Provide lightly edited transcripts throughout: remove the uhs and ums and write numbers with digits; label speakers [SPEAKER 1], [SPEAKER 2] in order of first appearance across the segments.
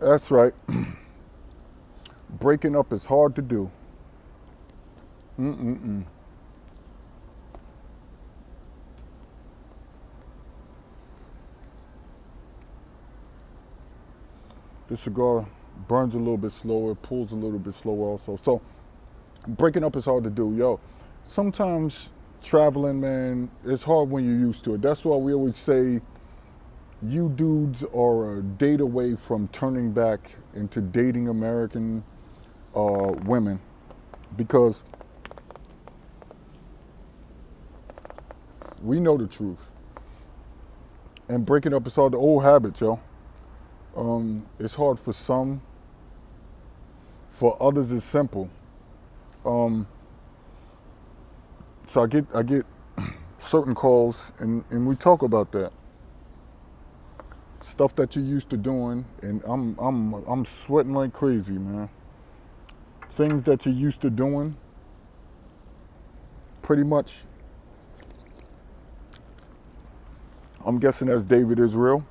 [SPEAKER 1] That's right. Breaking up is hard to do. Mm-mm-mm. This cigar burns a little bit slower, pulls a little bit slower also. So breaking up is hard to do. Yo, sometimes traveling, man, it's hard when you're used to it. That's why we always say you dudes are a date away from turning back into dating American women because we know the truth. And breaking up is hard. The old habits, yo. It's hard for some. For others, it's simple. Um, so I get certain calls, and we talk about that stuff that you're used to doing, and I'm sweating like crazy, man. Things that you're used to doing, pretty much. I'm guessing that's David Israel.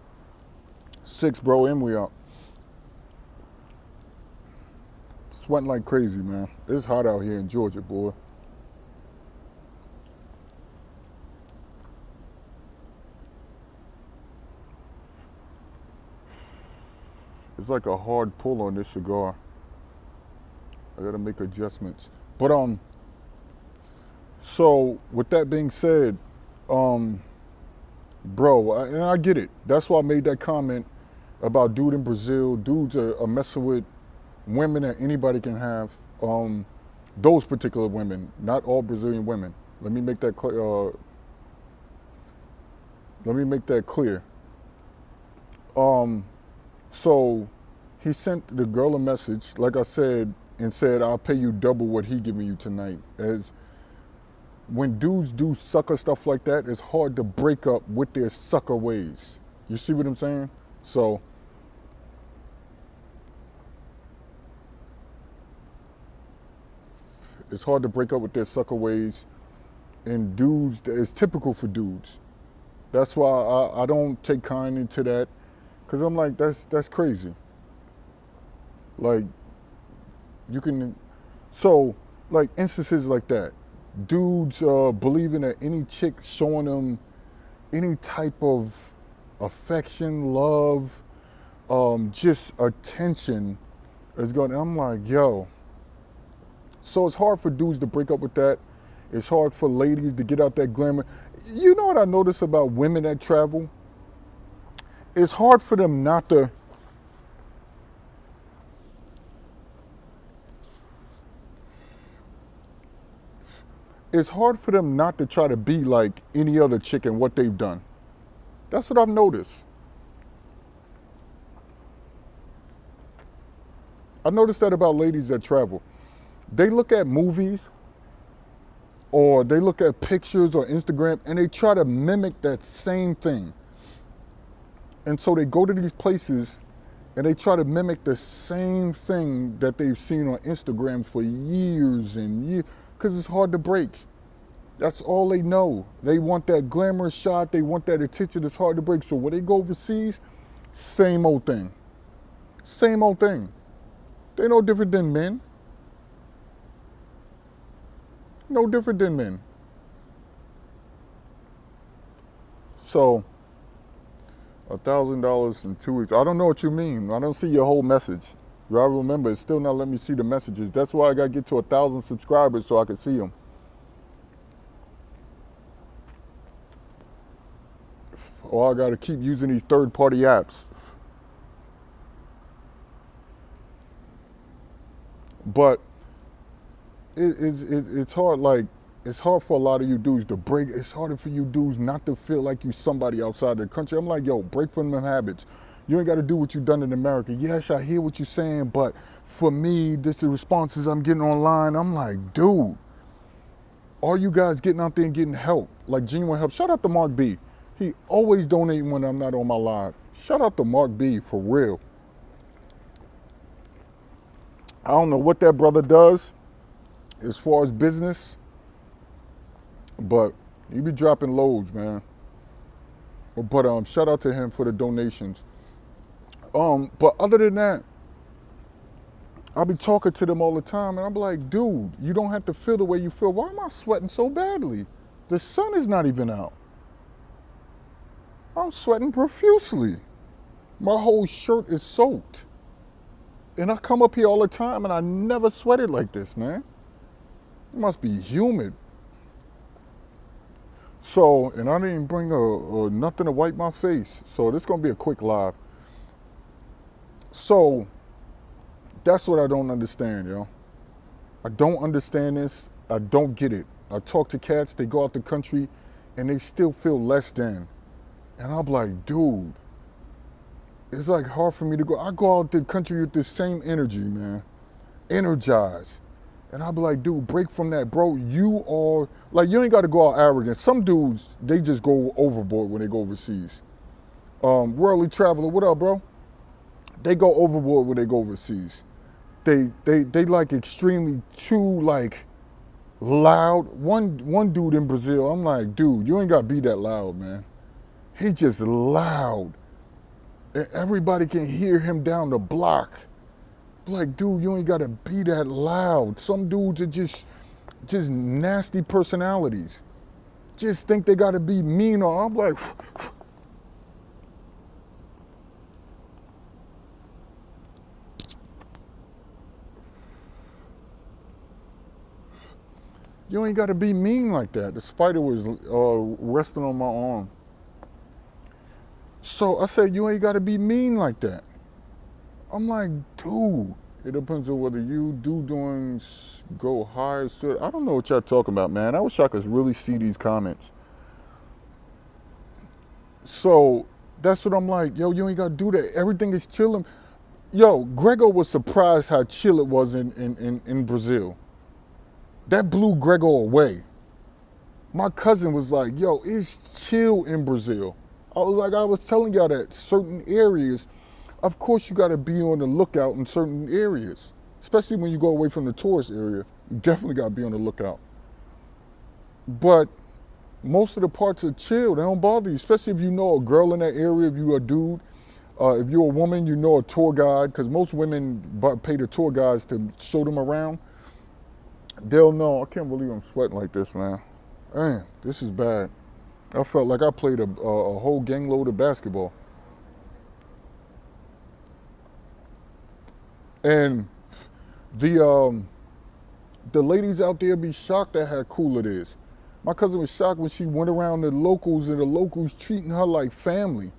[SPEAKER 1] 6, bro, and we out. Sweating like crazy, man. It's hot out here in Georgia, boy. It's like a hard pull on this cigar. I gotta make adjustments. But so with that being said, bro, and I get it. That's why I made that comment about dude in Brazil. Dudes are messing with women that anybody can have. Those particular women, not all Brazilian women. Let me make that clear. Let me make that clear. So he sent the girl a message, like I said, and said, "I'll pay you double what he giving you tonight." As when dudes do sucker stuff like that, it's hard to break up with their sucker ways. You see what I'm saying? So it's hard to break up with their sucker ways. And dudes, it's typical for dudes. That's why I don't take kindly to that, because I'm like, that's crazy. Like, you can, so, like, instances like that. Dudes believing that any chick showing them any type of affection, love, just attention is going, I'm like, yo. So it's hard for dudes to break up with that. It's hard for ladies to get out that glamour. You know what I notice about women that travel? It's hard for them not to. It's hard for them not to try to be like any other chick and what they've done. That's what I've noticed. I noticed that about ladies that travel. They look at movies or they look at pictures or Instagram and they try to mimic that same thing. And so they go to these places and they try to mimic the same thing that they've seen on Instagram for years and years, because it's hard to break. That's all they know. They want that glamorous shot. They want that attention. It's hard to break. So when they go overseas, same old thing. Same old thing. They're no different than men. No different than men. So, $1,000 in 2 weeks. I don't know what you mean. I don't see your whole message. You all remember, it's still not letting me see the messages. That's why I got to get to 1,000 subscribers so I can see them. Or I got to keep using these third-party apps. But it's hard, like, it's hard for a lot of you dudes to break. It's harder for you dudes not to feel like you somebody outside the country. I'm like, yo, break from them habits. You ain't got to do what you done in America. Yes, I hear what you're saying, but for me, this is the responses I'm getting online. I'm like, dude, are you guys getting out there and getting help? Like genuine help. Shout out to Mark B. He always donating when I'm not on my live. Shout out to Mark B, for real. I don't know what that brother does as far as business, but he be dropping loads, man. But shout out to him for the donations. But other than that, I'll be talking to them all the time, and I'm like, dude, you don't have to feel the way you feel. Why am I sweating so badly? The sun is not even out. I'm sweating profusely. My whole shirt is soaked. And I come up here all the time, and I never sweated like this, man. It must be humid. So, and I didn't bring nothing to wipe my face. So this is going to be a quick live. So, that's what I don't understand, yo. I don't understand this. I don't get it. I talk to cats, they go out the country, and they still feel less than. And I'm like, dude, it's like hard for me to go. I go out the country with this same energy, man. Energized. And I'll be like, dude, break from that, bro. You are, like, you ain't got to go out arrogant. Some dudes, they just go overboard when they go overseas. Worldly Traveler, what up, bro? They go overboard when they go overseas. They like extremely too, like, loud. One dude in Brazil, I'm like, dude, you ain't got to be that loud, man. He just loud. And everybody can hear him down the block. Like, dude, you ain't gotta be that loud. Some dudes are just nasty personalities. Just think they gotta be mean, or I'm like, you ain't gotta be mean like that. The spider was resting on my arm. So I said, you ain't gotta be mean like that. I'm like, dude, it depends on whether you doings go high. I don't know what y'all talking about, man. I wish I could really see these comments. So that's what I'm like, yo, you ain't gotta do that. Everything is chilling. Yo, Grego was surprised how chill it was in Brazil. That blew Grego away. My cousin was like, yo, it's chill in Brazil. I was telling y'all that certain areas, of course you gotta be on the lookout in certain areas. Especially when you go away from the tourist area, you definitely gotta be on the lookout. But most of the parts are chill, they don't bother you, especially if you know a girl in that area, if you're a dude. If you're a woman, you know a tour guide, because most women pay the tour guides to show them around. They'll know. I can't believe I'm sweating like this, man. Damn, this is bad. I felt like I played a whole gang load of basketball. And the ladies out there be shocked at how cool it is. My cousin was shocked when she went around the locals, and the locals treating her like family.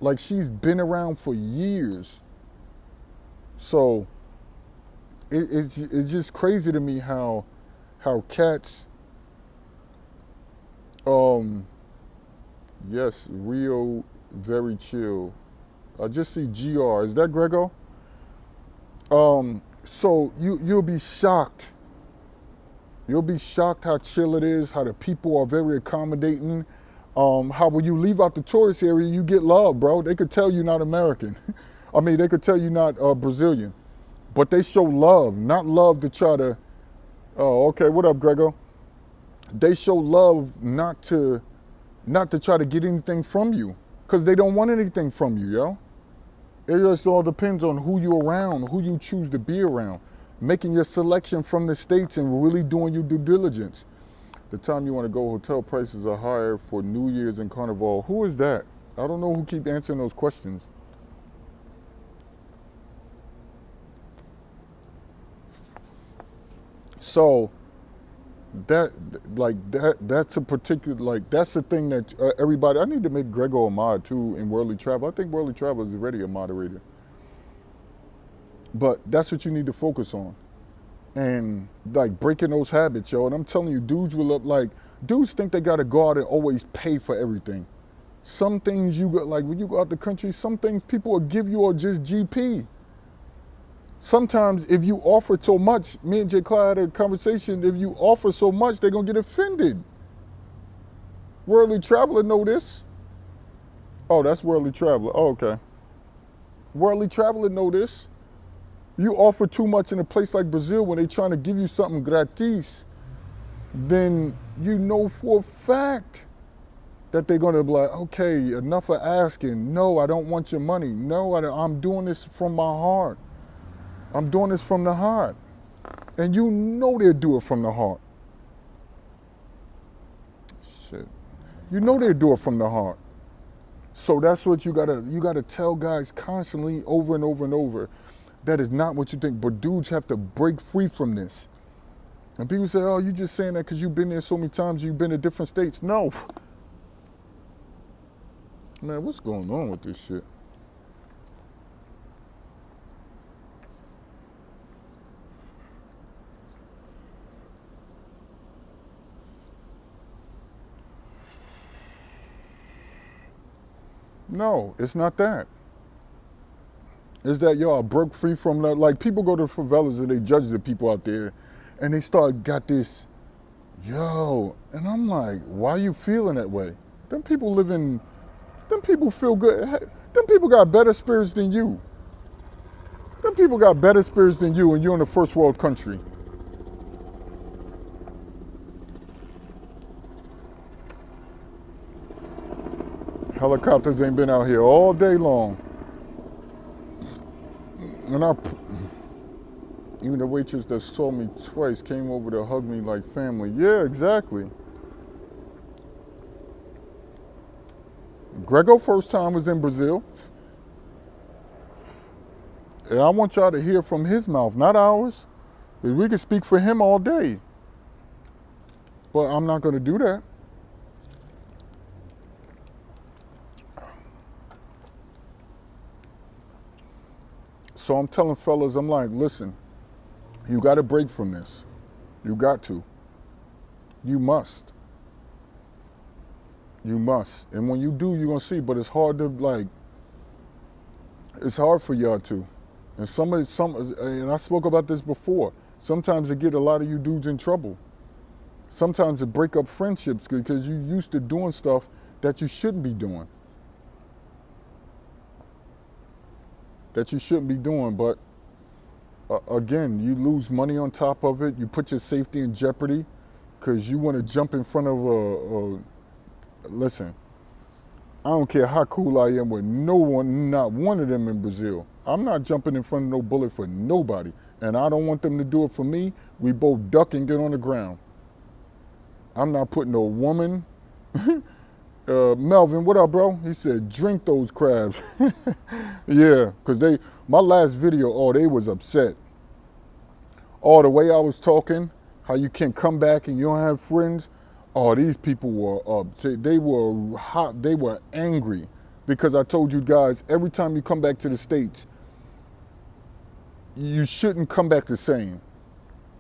[SPEAKER 1] Like she's been around for years. So it's just crazy to me how cats, yes, Rio, very chill. I just see GR. Is that Grego? So you'll be shocked. You'll be shocked how chill it is, how the people are very accommodating. How when you leave out the tourist area, you get love, bro. They could tell you're not American. I mean, they could tell you're not Brazilian. But they show love, not love to try to, oh, okay, what up, Grego? They show love not to try to get anything from you, because they don't want anything from you, yo. It just all depends on who you're around, who you choose to be around, making your selection from the States and really doing your due diligence. The time you want to go, hotel prices are higher for New Year's and Carnival. Who is that? I don't know who keep answering those questions. So that's a particular, like, that's the thing that everybody, I need to make Grego a mod too in Worldly Travel. I think Worldly Travel is already a moderator. But that's what you need to focus on. And like breaking those habits, yo. And I'm telling you, dudes dudes think they gotta go out and always pay for everything. Some things you got, like when you go out the country, some things people will give you are just GP. Sometimes if you offer so much, me and Jay Clyde had a conversation, if you offer so much, they're gonna get offended. Worldly Traveler know this. Oh, that's Worldly Traveler. Oh, okay. Worldly Traveler know this. You offer too much in a place like Brazil when they're trying to give you something gratis, then you know for a fact that they're going to be like, okay, enough of asking. No, I don't want your money. No, I'm doing this from my heart. I'm doing this from the heart. And you know they'll do it from the heart. Shit. You know they'll do it from the heart. So that's what you gotta tell guys constantly over and over and over. That is not what you think. But dudes have to break free from this. And people say, oh, you just saying that because you've been there so many times, you've been to different states. No. Man, what's going on with this shit? No, it's not that. It's that y'all broke free from that. Like, people go to favelas and they judge the people out there and they got this, yo. And I'm like, why you feeling that way? Them people feel good. Them people got better spirits than you. Them people got better spirits than you, and you're in a first world country. Helicopters ain't been out here all day long. And even the waitress that saw me twice came over to hug me like family. Yeah, exactly. Grego first time was in Brazil. And I want y'all to hear from his mouth, not ours. Because we can speak for him all day. But I'm not going to do that. So I'm telling fellas, I'm like, listen, you got to break from this. You got to. You must. You must. And when you do, you're going to see. But it's hard to, like, it's hard for y'all to. And and I spoke about this before. Sometimes it get a lot of you dudes in trouble. Sometimes it break up friendships because you used to doing stuff that you shouldn't be doing. That you shouldn't be doing. But again, you lose money on top of it. You put your safety in jeopardy because you want to jump in front of listen, I don't care how cool I am with no one, not one of them in Brazil. I'm not jumping in front of no bullet for nobody. And I don't want them to do it for me. We both duck and get on the ground. I'm not putting no woman. Melvin, what up, bro? He said, drink those crabs. Yeah, because my last video, they was upset. The way I was talking, how you can't come back and you don't have friends. These people were upset. They were hot. They were angry because I told you guys, every time you come back to the States, you shouldn't come back the same.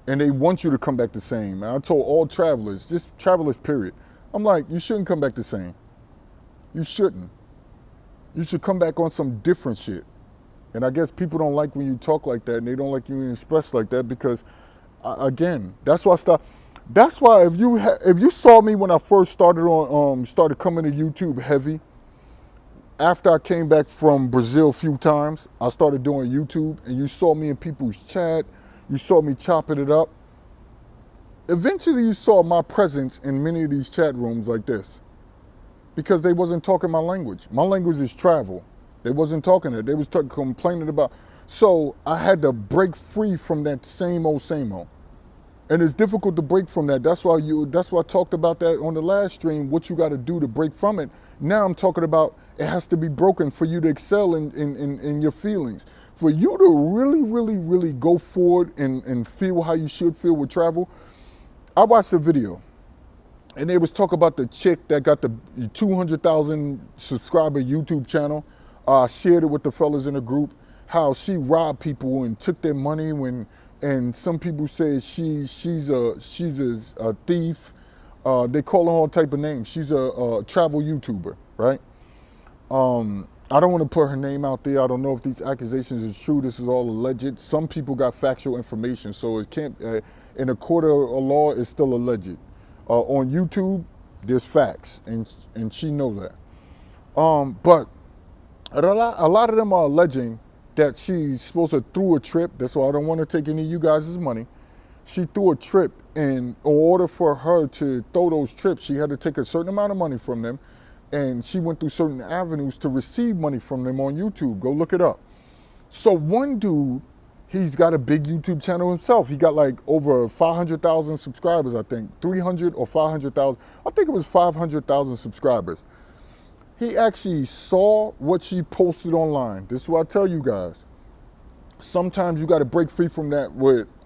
[SPEAKER 1] And they want you to come back the same. And I told all travelers, just travelers, period. I'm like, you shouldn't come back the same. You shouldn't. You should come back on some different shit. And I guess people don't like when you talk like that and they don't like you express like that because, again, that's why I stopped. That's why if you saw me when I first started coming to YouTube heavy, after I came back from Brazil a few times, I started doing YouTube and you saw me in people's chat, you saw me chopping it up. Eventually you saw my presence in many of these chat rooms like this because they wasn't talking my language. My language is travel. They wasn't talking it. They was complaining about. So I had to break free from that same old. And it's difficult to break from that. That's why I talked about that on the last stream, what you got to do to break from it. Now I'm talking about it has to be broken for you to excel in your feelings. For you to really, really, really go forward and feel how you should feel with travel. I watched a video and they was talking about the chick that got the 200,000 subscriber YouTube channel. I shared it with the fellas in the group, how she robbed people and took their money and some people say she's a thief. They call her all type of names. She's a travel YouTuber, right? I don't want to put her name out there. I don't know if these accusations is true. This is all alleged. Some people got factual information, so it can't. In a court of law, it's still alleged. On YouTube, there's facts, and she know that. But a lot of them are alleging that she's supposed to through a trip. That's why I don't want to take any of you guys' money. she threw a trip, and in order for her to throw those trips, she had to take a certain amount of money from them, and she went through certain avenues to receive money from them on YouTube. Go look it up. So one dude, he's got a big YouTube channel himself. He got like over 500,000 subscribers, I think. 300 or 500,000. I think it was 500,000 subscribers. He actually saw what she posted online. This is what I tell you guys. Sometimes you got to break free from that.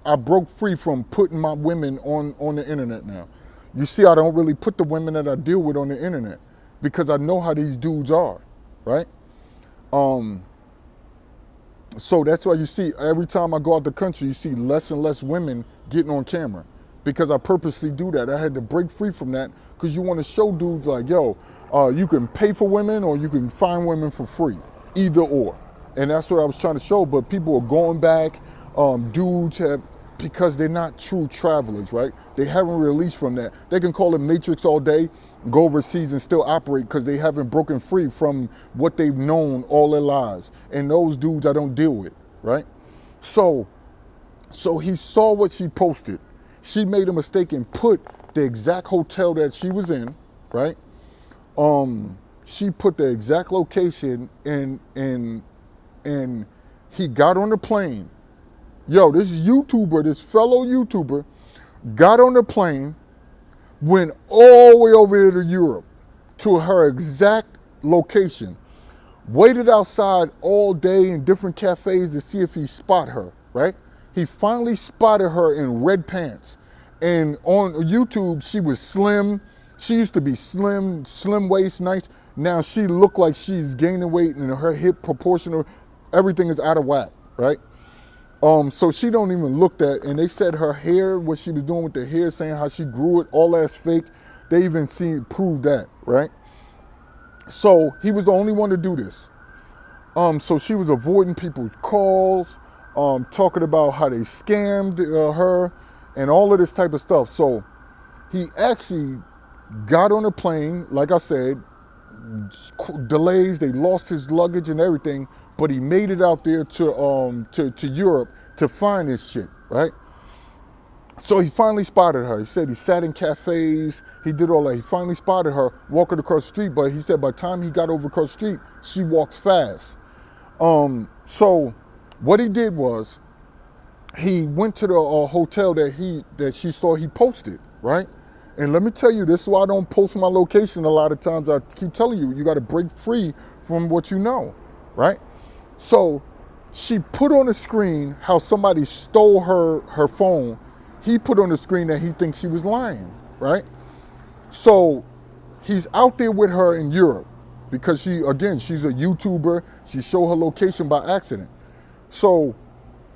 [SPEAKER 1] I broke free from putting my women on the internet now. You see, I don't really put the women that I deal with on the internet because I know how these dudes are, right? So that's why you see every time I go out the country, you see less and less women getting on camera because I purposely do that. I had to break free from that because you want to show dudes like, yo, you can pay for women or you can find women for free, either or. And that's what I was trying to show, but people are going back. Dudes have, because they're not true travelers, right? They haven't released from that. They can call it Matrix all day, go overseas and still operate because they haven't broken free from what they've known all their lives. And those dudes I don't deal with, right? So he saw what she posted. She made a mistake and put the exact hotel that she was in, right? She put the exact location and he got on the plane. Yo, this YouTuber, this fellow YouTuber, got on the plane, went all the way over here to Europe, to her exact location, waited outside all day in different cafes to see if he spot her, right? He finally spotted her in red pants. And on YouTube, she was slim. She used to be slim waist, nice. Now she looked like she's gaining weight and her hip proportional, everything is out of whack, right? So she don't even look that, and they said her hair, what she was doing with the hair, saying how she grew it, all that's fake. They even proved that, right? So he was the only one to do this. So she was avoiding people's calls, talking about how they scammed her, and all of this type of stuff. So he actually got on a plane, like I said, delays, they lost his luggage and everything, but he made it out there to Europe to find this shit, right? So he finally spotted her. He said he sat in cafes, he did all that. He finally spotted her walking across the street, but he said by the time he got over across the street, she walks fast. So what he did was, he went to the hotel that she saw he posted, right? And let me tell you, this is why I don't post my location a lot of times. I keep telling you, you got to break free from what you know, right? So she put on the screen how somebody stole her phone. He put on the screen that he thinks she was lying, right? So he's out there with her in Europe because she's a YouTuber. She showed her location by accident. So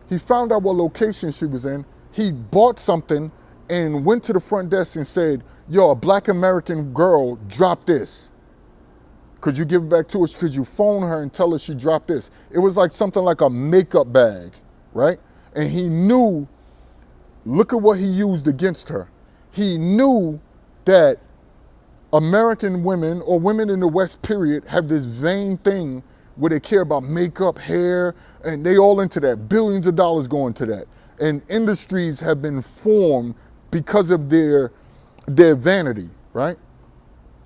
[SPEAKER 1] he found out what location she was in. He bought something and went to the front desk and said, yo, a black American girl dropped this. Could you give it back to her? Could you phone her and tell her she dropped this? It was like something like a makeup bag, right? And he knew, look at what he used against her. He knew that American women, or women in the West period, have this vain thing where they care about makeup, hair, and they all into that. Billions of dollars go into that. And industries have been formed because of their vanity, right?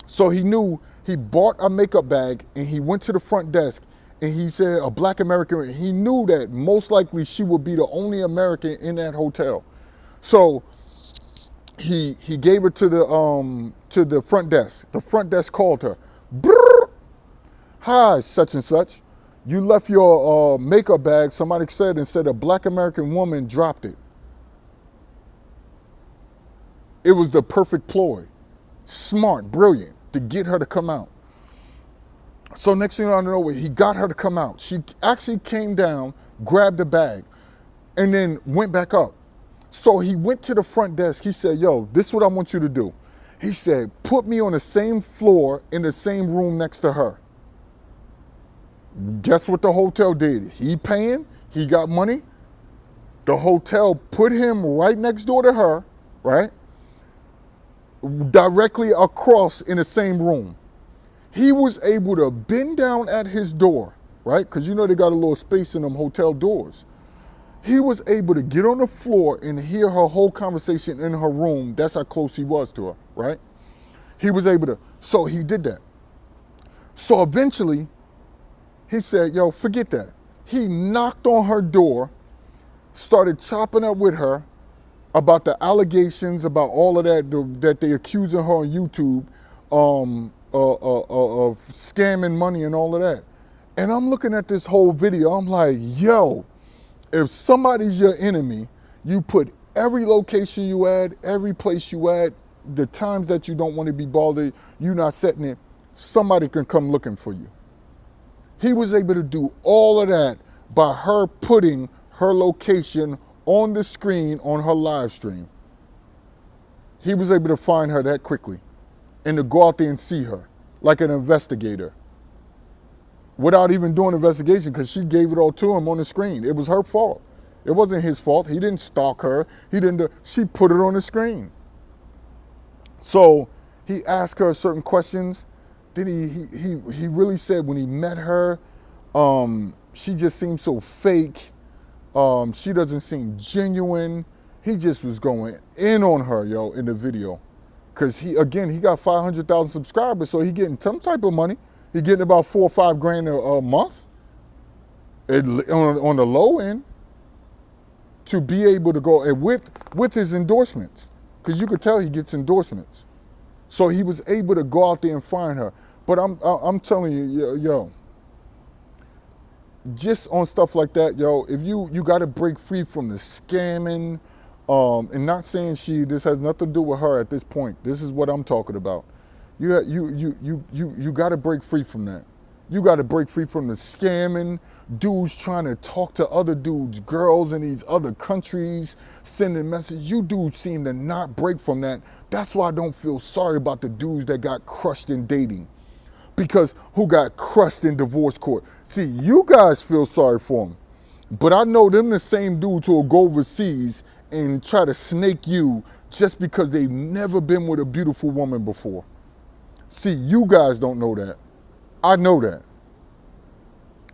[SPEAKER 1] So he knew, he bought a makeup bag and he went to the front desk and he said, a black American, he knew that most likely she would be the only American in that hotel. So he gave it to the front desk. The front desk called her. Brrr. Hi, such and such. You left your makeup bag, somebody said, and said a black American woman dropped it. It was the perfect ploy. Smart, brilliant, to get her to come out. So next thing I know, he got her to come out. She actually came down, grabbed the bag, and then went back up. So he went to the front desk. He said, yo, this is what I want you to do. He said, put me on the same floor in the same room next to her. Guess what the hotel did? He paying, he got money. The hotel put him right next door to her, right? Directly across in the same room. He was able to bend down at his door, right? Because you know they got a little space in them hotel doors. He was able to get on the floor and hear her whole conversation in her room. That's how close he was to her, right? He was able to, so he did that. So eventually, he said, yo, forget that. He knocked on her door, started chopping up with her about the allegations, about all of that, that they accusing her on YouTube of scamming money and all of that. And I'm looking at this whole video, I'm like, yo, if somebody's your enemy, you put every location you at, every place you at, the times that you don't want to be bothered, you not setting it, somebody can come looking for you. He was able to do all of that by her putting her location on the screen on her live stream. He was able to find her that quickly and to go out there and see her like an investigator without even doing an investigation, because she gave it all to him on the screen. It was her fault. It wasn't his fault. He didn't stalk her. She put it on the screen. So he asked her certain questions. Then he really said when he met her, she just seemed so fake. She doesn't seem genuine. He just was going in on her, yo, in the video. Because he got 500,000 subscribers, so he getting some type of money. He getting about $4 or $5 grand a month on the low end to be able to go and with his endorsements, because you could tell he gets endorsements. So he was able to go out there and find her. But I'm telling you, yo, just on stuff like that, yo, if you got to break free from the scamming, and not saying this has nothing to do with her at this point. This is what I'm talking about. You got to break free from that. You got to break free from the scamming, dudes trying to talk to other dudes, girls in these other countries, sending messages. You dudes seem to not break from that. That's why I don't feel sorry about the dudes that got crushed in dating. Because who got crushed in divorce court. See, you guys feel sorry for them. But I know them the same dudes who will go overseas and try to snake you just because they've never been with a beautiful woman before. See, you guys don't know that. I know that.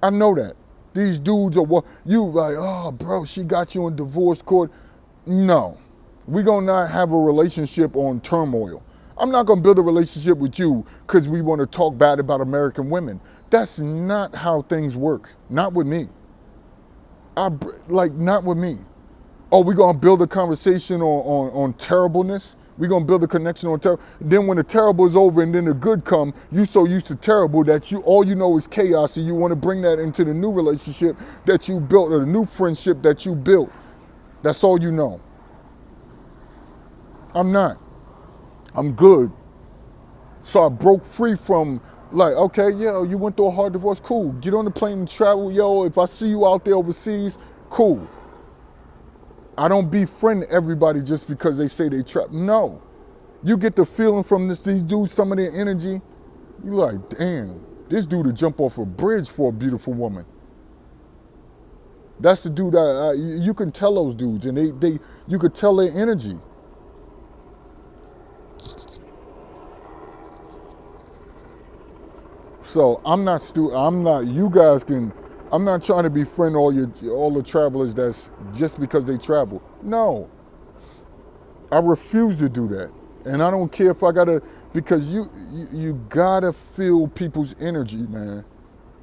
[SPEAKER 1] I know that. These dudes are what you like, oh, bro, she got you in divorce court. No, we're going to not have a relationship on turmoil. I'm not going to build a relationship with you because we want to talk bad about American women. That's not how things work. Not with me. Not with me. Oh, we're going to build a conversation on terribleness. We're going to build a connection on terrible. Then when the terrible is over and then the good come, you so used to terrible that all you know is chaos, and you want to bring that into the new relationship that you built or the new friendship that you built. That's all you know. I'm not. I'm good. So I broke free from okay, yo, you went through a hard divorce, cool. Get on the plane and travel, yo. If I see you out there overseas, cool. I don't befriend everybody just because they say they trap. No. You get the feeling from these dudes, some of their energy, you're like, damn, this dude would jump off a bridge for a beautiful woman. That's the dude you can tell those dudes, and you could tell their energy. So I'm not trying to befriend all the travelers that's just because they travel. No. I refuse to do that. And I don't care if I gotta, because you gotta feel people's energy, man.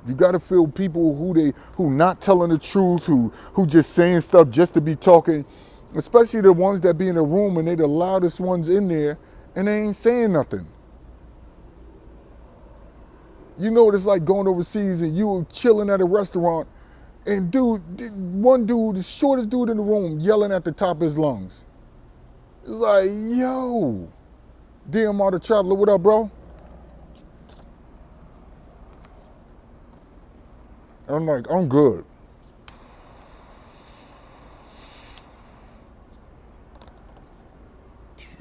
[SPEAKER 1] You gotta feel people who not telling the truth, who just saying stuff just to be talking, especially the ones that be in the room and they the loudest ones in there and they ain't saying nothing. You know what it's like going overseas and you chilling at a restaurant and one dude, the shortest dude in the room, yelling at the top of his lungs. It's like, yo, DMR the Traveler, what up, bro? I'm like, I'm good.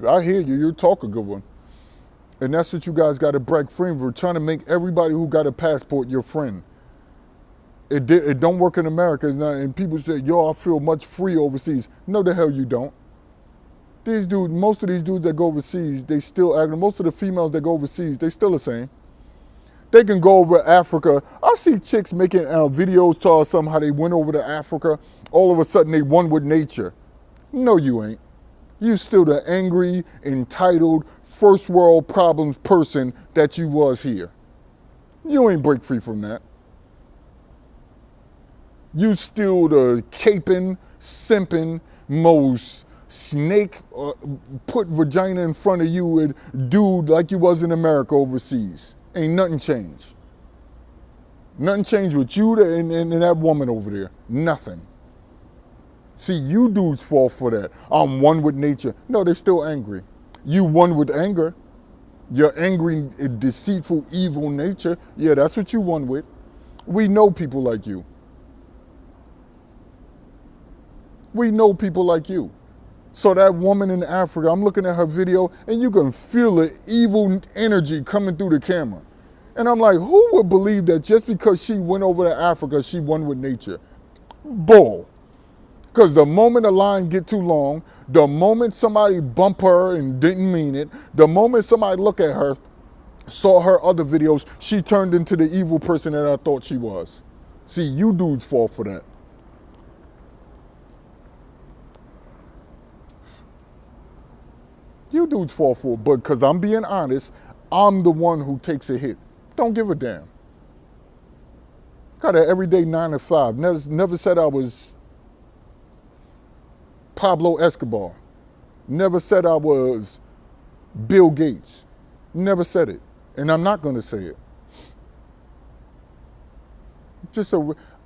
[SPEAKER 1] I hear you, you talk a good one. And that's what you guys got to break free. We're trying to make everybody who got a passport your friend. It don't work in America. And people say, yo, I feel much free overseas. No, the hell you don't. These dudes, most of these dudes that go overseas, they still act. Most of the females that go overseas, they still the same. They can go over Africa. I see chicks making videos to us somehow they went over to Africa. All of a sudden they one with nature. No, you ain't. You still the angry, entitled, first world problems person that you was here. You ain't break free from that. You still the caping, simping, most snake put vagina in front of you and dude like you was in America overseas. Ain't nothing changed. Nothing changed with you and that woman over there. Nothing. See, you dudes fall for that. I'm one with nature. No, they're still angry. You one with anger. Your angry, deceitful, evil nature. Yeah, that's what you one with. We know people like you. We know people like you. So that woman in Africa, I'm looking at her video and you can feel the evil energy coming through the camera. And I'm like, who would believe that just because she went over to Africa, she won with nature? Bull. Because the moment a line get too long, the moment somebody bump her and didn't mean it, the moment somebody look at her, saw her other videos, she turned into the evil person that I thought she was. See, you dudes fall for that. You dudes fall for it, but because I'm being honest, I'm the one who takes a hit. Don't give a damn. Got an everyday 9 to 5. Never said I was Pablo Escobar. Never said I was Bill Gates. Never said it. And I'm not going to say it.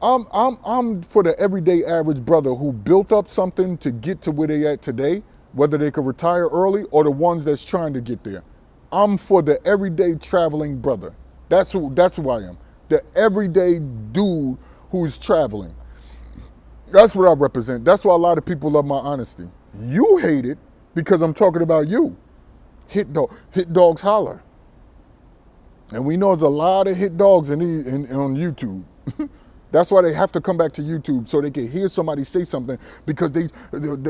[SPEAKER 1] I'm for the everyday average brother who built up something to get to where they at today, whether they could retire early or the ones that's trying to get there. I'm for the everyday traveling brother. That's who I am. The everyday dude who's traveling. That's what I represent. That's why a lot of people love my honesty. You hate it because I'm talking about you. Hit dogs holler. And we know there's a lot of hit dogs on YouTube. That's why they have to come back to YouTube so they can hear somebody say something because they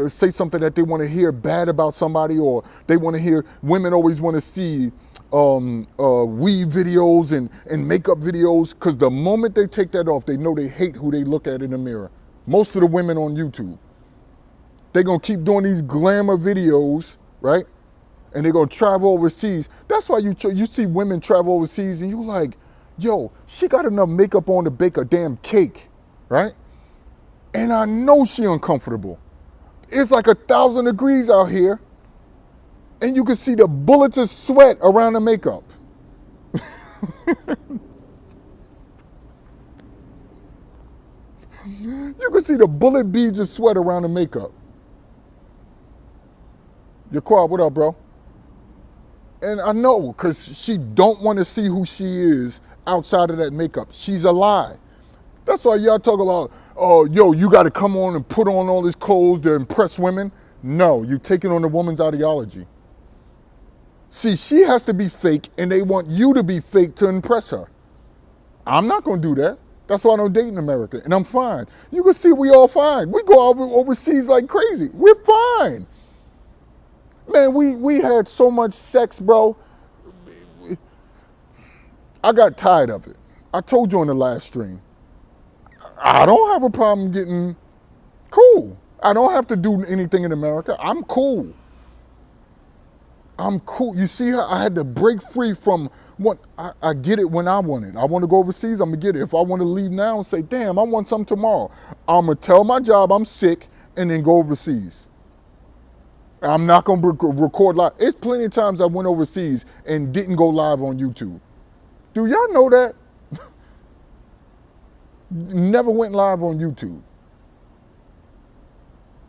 [SPEAKER 1] say something that they want to hear bad about somebody, or they want to hear, women always want to see weave videos and makeup videos, because the moment they take that off, they know they hate who they look at in the mirror. Most of the women on YouTube, they're going to keep doing these glamour videos, right? And they're going to travel overseas. That's why you see women travel overseas and you're like, yo, she got enough makeup on to bake a damn cake, right? And I know she uncomfortable. It's like 1,000 degrees out here and you can see the bullets of sweat around the makeup. You can see the bullet beads of sweat around the makeup. Yaquad, what up, bro? And I know, because she don't want to see who she is outside of that makeup. She's a lie. That's why y'all talk about, oh, yo, you got to come on and put on all these clothes to impress women. No, you're taking on the woman's ideology. See, she has to be fake, and they want you to be fake to impress her. I'm not going to do that. That's why I don't date in America, and I'm fine. You can see we all fine. We go overseas like crazy. We're fine. Man, we had so much sex, bro. I got tired of it. I told you on the last stream. I don't have a problem getting cool. I don't have to do anything in America. I'm cool. I'm cool. You see how I had to break free from what I get it when I want it. I want to go overseas, I'm going to get it. If I want to leave now and say, damn, I want something tomorrow, I'm going to tell my job I'm sick and then go overseas. I'm not going to record live. It's plenty of times I went overseas and didn't go live on YouTube. Do y'all know that? Never went live on YouTube.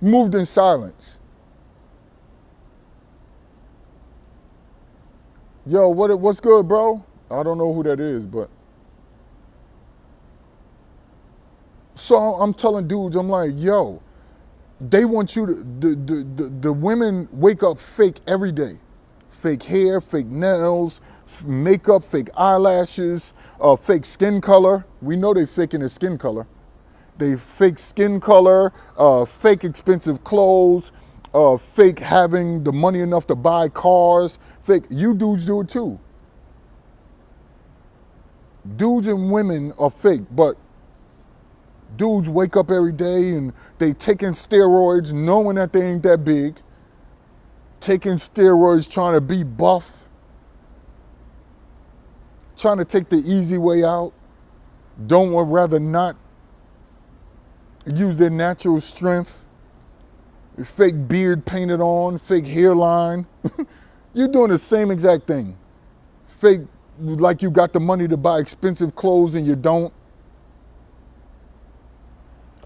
[SPEAKER 1] Moved in silence. Yo, what's good, bro? I don't know who that is, but. So I'm telling dudes, I'm like, yo, they want you to, the women wake up fake every day. Fake hair, fake nails, makeup, fake eyelashes, fake skin color. We know they faking their skin color. They fake skin color, fake expensive clothes, fake having the money enough to buy cars, fake, you dudes do it too. Dudes and women are fake, but dudes wake up every day and they taking steroids knowing that they ain't that big, taking steroids trying to be buff, trying to take the easy way out, would rather not use their natural strength, fake beard painted on, fake hairline. You're doing the same exact thing. Fake, like you got the money to buy expensive clothes and you don't.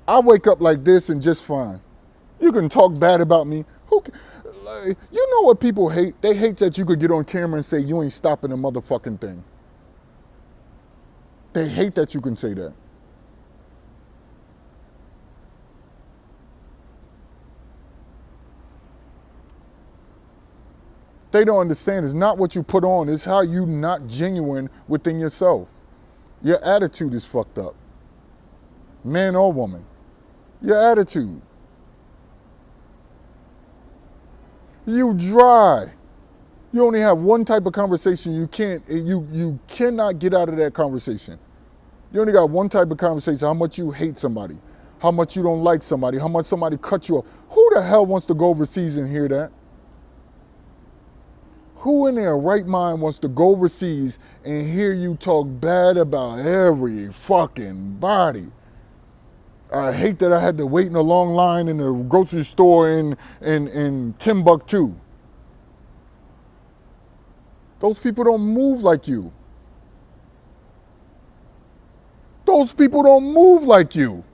[SPEAKER 1] I wake up like this and just fine. You can talk bad about me. You know what people hate? They hate that you could get on camera and say you ain't stopping a motherfucking thing. They hate that you can say that. They don't understand. It's not what you put on. It's how you not genuine within yourself. Your attitude is fucked up. Man or woman. Your attitude. You dry. You only have one type of conversation. You cannot get out of that conversation. You only got one type of conversation. How much you hate somebody. How much you don't like somebody. How much somebody cut you off. Who the hell wants to go overseas and hear that? Who in their right mind wants to go overseas and hear you talk bad about every fucking body? I hate that I had to wait in a long line in the grocery store in Timbuktu. Those people don't move like you. Those people don't move like you.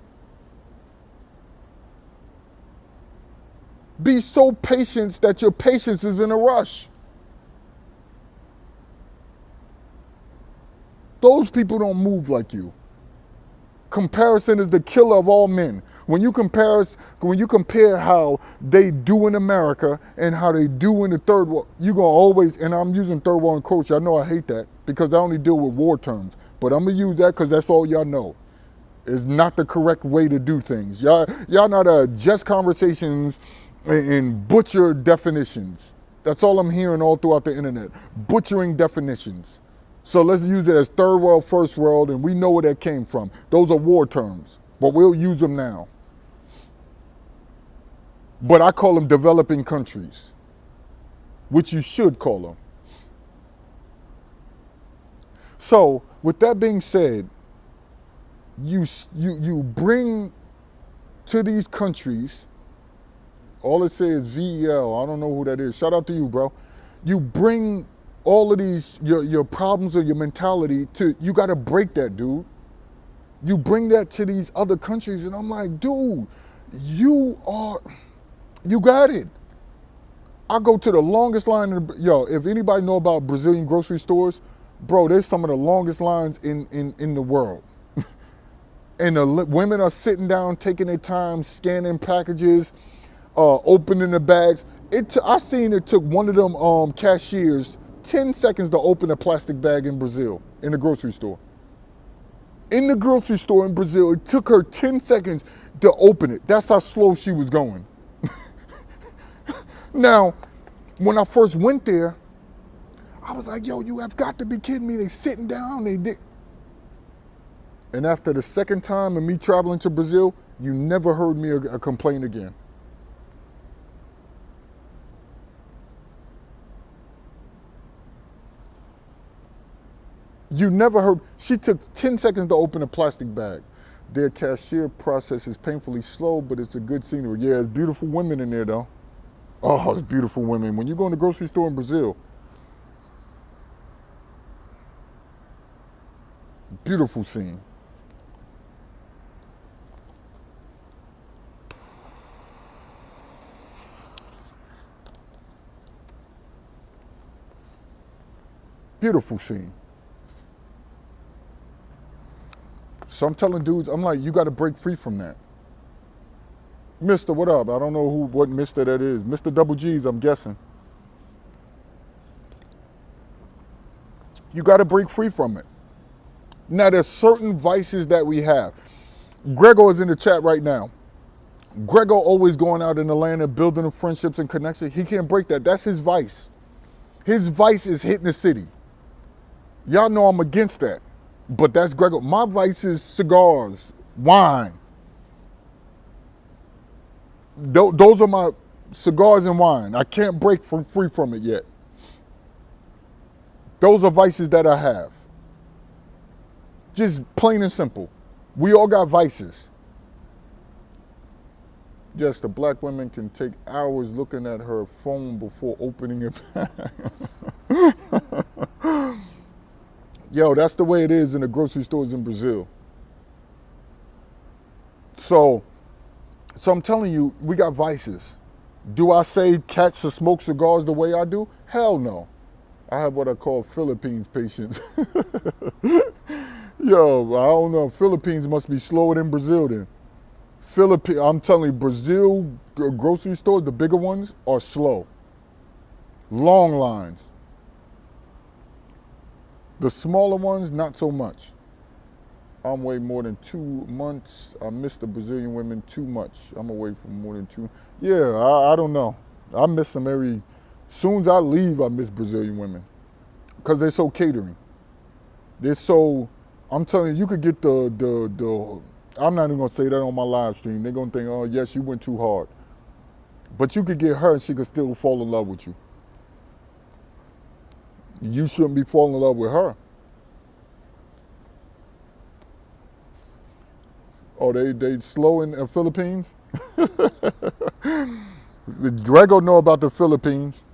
[SPEAKER 1] Be so patient that your patience is in a rush. Those people don't move like you. Comparison is the killer of all men. When you compare how they do in America and how they do in the third world, you're gonna always, and I'm using third world and culture. I know I hate that because I only deal with war terms, but I'm gonna use that because that's all y'all know. It's not the correct way to do things. Y'all not just conversations and butcher definitions. That's all I'm hearing all throughout the internet. Butchering definitions. So let's use it as third world, first world, and we know where that came from. Those are war terms, but we'll use them now. But I call them developing countries, which you should call them. So with that being said, you bring to these countries, all it says is VEL, I don't know who that is. Shout out to you, bro. You bring all of these, your problems or your mentality you gotta break that, dude. You bring that to these other countries and I'm like, dude, you got it. I go to the longest line, if anybody know about Brazilian grocery stores, bro, there's some of the longest lines in the world. And the women are sitting down, taking their time, scanning packages, opening the bags. I seen it took one of them cashiers 10 seconds to open a plastic bag in Brazil, in the grocery store. In the grocery store in Brazil, it took her 10 seconds to open it. That's how slow she was going. Now, when I first went there, I was like, yo, you have got to be kidding me. They sitting down, they did. And after the second time of me traveling to Brazil, you never heard me complain again. You never heard, she took 10 seconds to open a plastic bag. Their cashier process is painfully slow, but it's a good scenery. Yeah, it's beautiful women in there though. Oh, it's beautiful women. When you go in the grocery store in Brazil, beautiful scene. Beautiful scene. So I'm telling dudes, I'm like, you got to break free from that. Mister, what up? I don't know what Mister that is. Mr. Double G's, I'm guessing. You got to break free from it. Now, there's certain vices that we have. Gregor is in the chat right now. Gregor always going out in the land and building friendships and connections. He can't break that. That's his vice. His vice is hitting the city. Y'all know I'm against that. But that's Gregor. My vice is cigars, wine. Those are my cigars and wine. I can't break free from it yet. Those are vices that I have. Just plain and simple. We all got vices. Yes, the black women can take hours looking at her phone before opening it back. Yo, that's the way it is in the grocery stores in Brazil. So I'm telling you, we got vices. Do I say cats should smoke cigars the way I do? Hell no. I have what I call Philippines patience. Yo, I don't know. Philippines must be slower than Brazil then. I'm telling you, Brazil grocery stores, the bigger ones, are slow. Long lines. The smaller ones, not so much. I'm away more than 2 months. I miss the Brazilian women too much. I'm away for more than 2. Yeah, I don't know. I miss them every. Soon as I leave, I miss Brazilian women. Because they're so catering. They're so. I'm telling you, you could get the. I'm not even going to say that on my live stream. They're going to think, oh, yes, you went too hard. But you could get her and she could still fall in love with you. You shouldn't be falling in love with her. Oh, they slow in the Philippines? Grego know about the Philippines.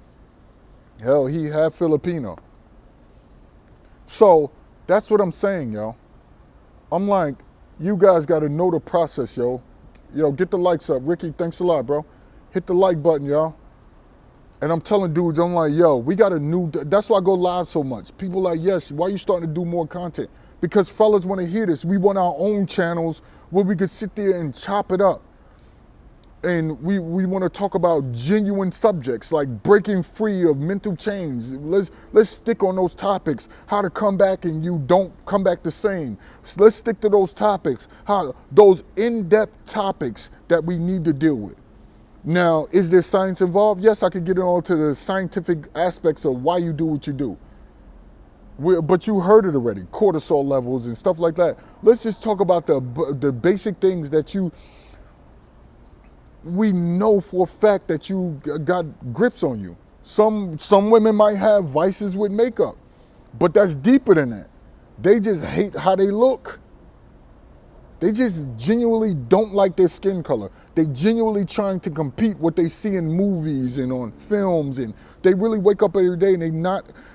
[SPEAKER 1] Hell, he half Filipino. So that's what I'm saying, yo. I'm like, you guys got to know the process, yo. Yo, get the likes up. Ricky, thanks a lot, bro. Hit the like button, y'all. And I'm telling dudes, I'm like, yo, we got a new, that's why I go live so much. People like, yes, why are you starting to do more content? Because fellas want to hear this. We want our own channels where we could sit there and chop it up. And we want to talk about genuine subjects like breaking free of mental chains. Let's stick on those topics. How to come back and you don't come back the same. So let's stick to those topics. Those in-depth topics that we need to deal with. Now, is there science involved? Yes, I could get into the scientific aspects of why you do what you do. But you heard it already, cortisol levels and stuff like that. Let's just talk about the basic things that we know for a fact that you got grips on you. Some women might have vices with makeup, but that's deeper than that. They just hate how they look. They just genuinely don't like their skin color. They genuinely trying to compete what they see in movies and on films, and they really wake up every day and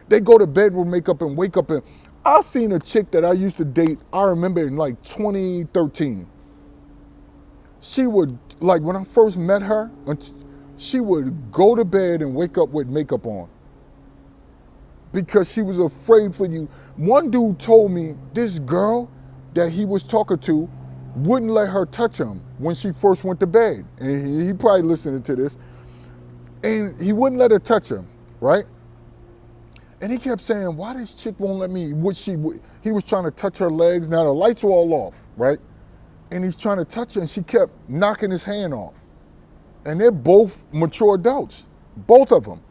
[SPEAKER 1] they go to bed with makeup and wake up and I seen a chick that I used to date, I remember in like 2013. She would, like when I first met her, she would go to bed and wake up with makeup on. Because she was afraid for you. One dude told me this girl that he was talking to wouldn't let her touch him when she first went to bed. And he probably listening to this. And he wouldn't let her touch him, right? And he kept saying, why this chick won't let me? He was trying to touch her legs. Now the lights were all off, right? And he's trying to touch her and she kept knocking his hand off. And they're both mature adults, both of them.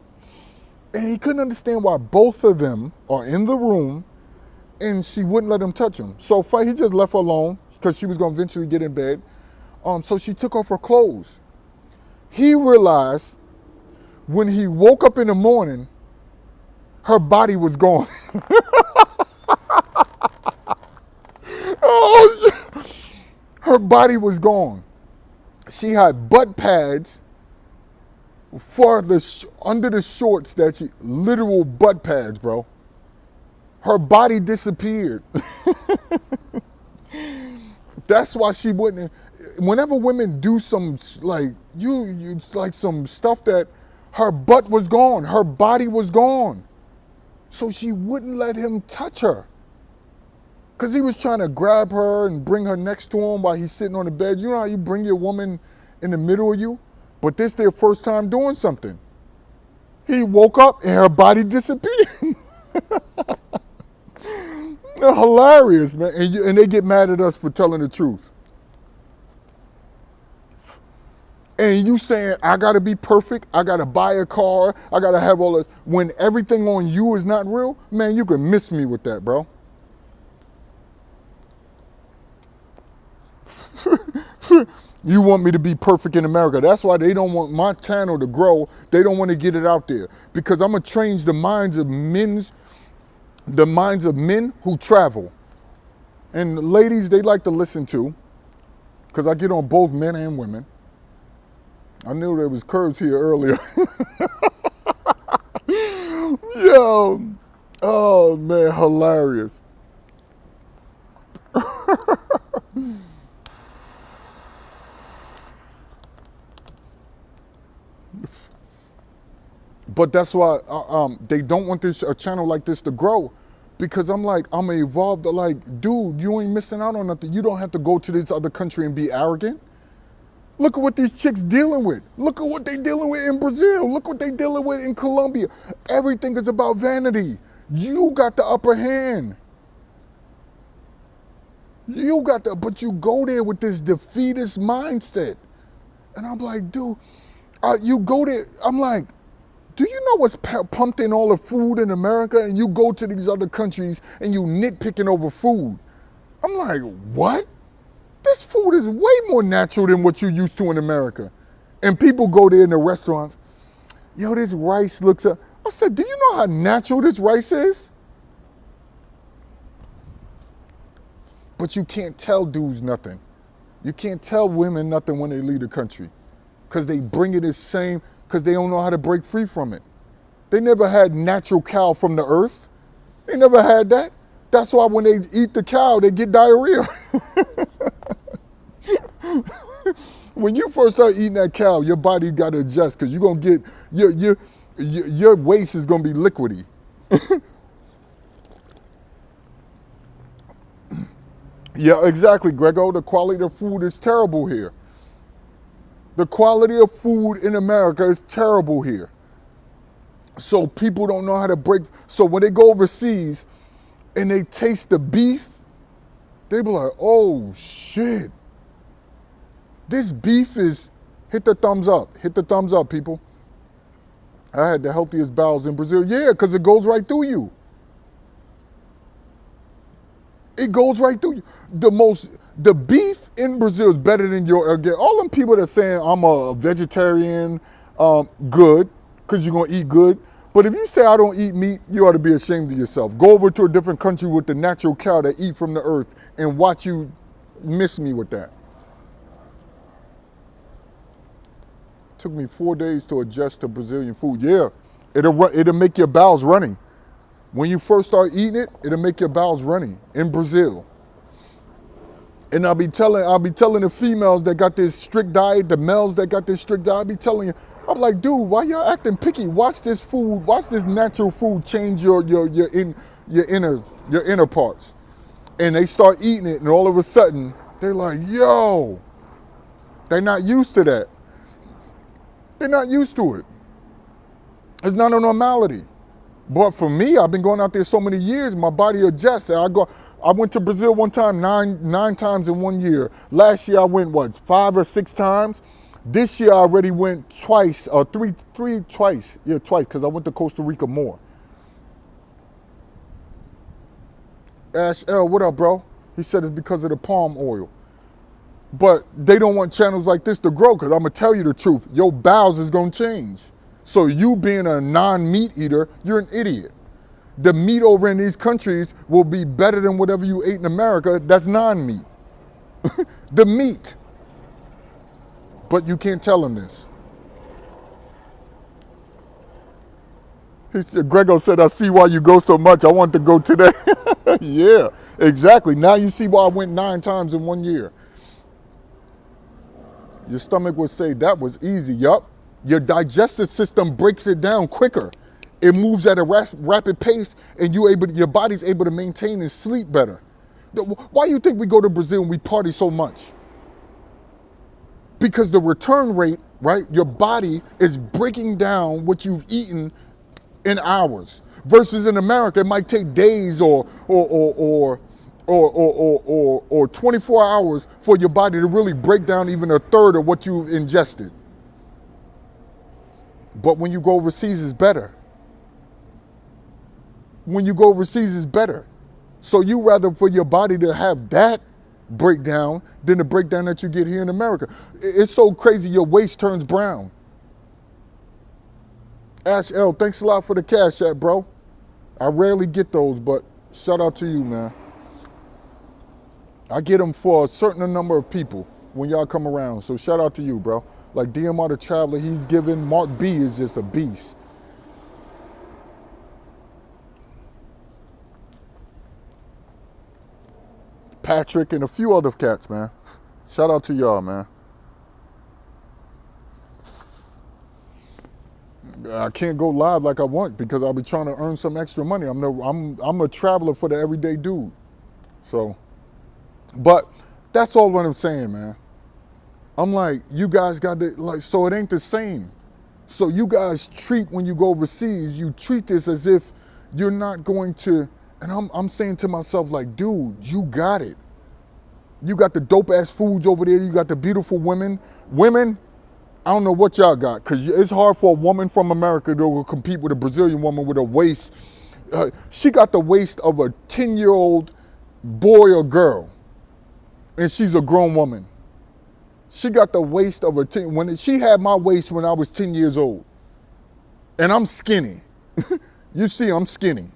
[SPEAKER 1] And he couldn't understand why both of them are in the room and she wouldn't let him touch him. So he just left her alone because she was going to eventually get in bed. So she took off her clothes. He realized when he woke up in the morning, her body was gone. Her body was gone. She had butt pads under the shorts literal butt pads, bro. Her body disappeared. That's why she wouldn't. Whenever women do some like some stuff that her butt was gone, her body was gone. So she wouldn't let him touch her. Because he was trying to grab her and bring her next to him while he's sitting on the bed. You know how you bring your woman in the middle of you? But this their first time doing something. He woke up and her body disappeared. They're hilarious, man. And they get mad at us for telling the truth. And you saying, I got to be perfect, I got to buy a car, I got to have all this. When everything on you is not real, man, you can miss me with that, bro. You want me to be perfect in America. That's why they don't want my channel to grow. They don't want to get it out there. Because I'm going to change the minds of men who travel. And ladies, they like to listen to, because I get on both men and women. I knew there was curves here earlier. Yo, oh man, hilarious. But that's why they don't want a channel like this to grow, because I'm like, I'm evolved. Like, dude, you ain't missing out on nothing. You don't have to go to this other country and be arrogant. Look at what these chicks dealing with. Look at what they dealing with in Brazil. Look what they dealing with in Colombia. Everything is about vanity. You got the upper hand. But you go there with this defeatist mindset. And I'm like, dude, you go there. I'm like, do you know what's pumped in all the food in America? And you go to these other countries and you nitpicking over food. I'm like, what? This food is way more natural than what you used to in America. And people go there in the restaurants. Yo, this rice looks up. I said, do you know how natural this rice is? But you can't tell dudes nothing. You can't tell women nothing when they leave the country. Because they bring it the same, because they don't know how to break free from it. They never had natural cow from the earth. They never had that. That's why when they eat the cow, they get diarrhea. When you first start eating that cow, your body got to adjust, because you're going to get, your waste is going to be liquidy. Yeah, exactly, Grego. The quality of food is terrible here. The quality of food in America is terrible here. So people don't know how to break. So when they go overseas and they taste the beef, they be like, oh shit. This beef is, hit the thumbs up. Hit the thumbs up, people. I had the healthiest bowels in Brazil. Yeah, because it goes right through you. It goes right through you. The beef in Brazil is better than all them people that saying I'm a vegetarian, good, because you're going to eat good. But if you say I don't eat meat, you ought to be ashamed of yourself. Go over to a different country with the natural cow that eat from the earth and watch you miss me with that. Took me 4 days to adjust to Brazilian food. Yeah, it'll make your bowels running. When you first start eating it, it'll make your bowels running in Brazil. And I'll be telling the females that got this strict diet, the males that got this strict diet, I'll be telling you, I'm like, dude, why y'all acting picky? Watch this food, watch this natural food change your inner parts. And they start eating it, and all of a sudden, they're like, yo, they're not used to that. They're not used to it. It's not a normality. But for me, I've been going out there so many years, my body adjusts. I went to Brazil one time, nine times in 1 year. Last year I went, 5 or 6 times? This year I already went twice, or twice. Yeah, twice, because I went to Costa Rica more. Ash L, what up, bro? He said it's because of the palm oil. But they don't want channels like this to grow, because I'm going to tell you the truth. Your bowels is going to change. So you being a non-meat eater, you're an idiot. The meat over in these countries will be better than whatever you ate in America that's non-meat. The meat. But you can't tell them this. Grego said, I see why you go so much. I want to go today. Yeah, exactly. Now you see why I went 9 times in 1 year. Your stomach would say that was easy. Yup. Your digestive system breaks it down quicker. It moves at a rapid pace, and your body's able to maintain and sleep better. Why do you think we go to Brazil and we party so much? Because the return rate, right? Your body is breaking down what you've eaten in hours. Versus in America, it might take days or 24 hours for your body to really break down even a third of what you've ingested. But when you go overseas, it's better. When you go overseas, it's better. So you rather for your body to have that breakdown than the breakdown that you get here in America. It's so crazy your waist turns brown. Ash L, thanks a lot for the cash app, bro. I rarely get those, but shout out to you, man. I get them for a certain number of people when y'all come around, so shout out to you, bro. Like DMR the Traveler, he's giving. Mark B is just a beast. Patrick and a few other cats, man. Shout out to y'all, man. I can't go live like I want because I'll be trying to earn some extra money. I'm a traveler for the everyday dude. So, but that's all what I'm saying, man. I'm like, you guys got to, like, so it ain't the same. So you guys treat, when you go overseas, you treat this as if you're not going to, and I'm saying to myself, like, dude, you got it. You got the dope ass foods over there. You got the beautiful women. Women, I don't know what y'all got, because it's hard for a woman from America to compete with a Brazilian woman with a waist. She got the waist of a 10-year-old boy or girl, and she's a grown woman. She got the waist of a 10. When she had my waist when I was 10 years old, and I'm skinny. You see, I'm skinny.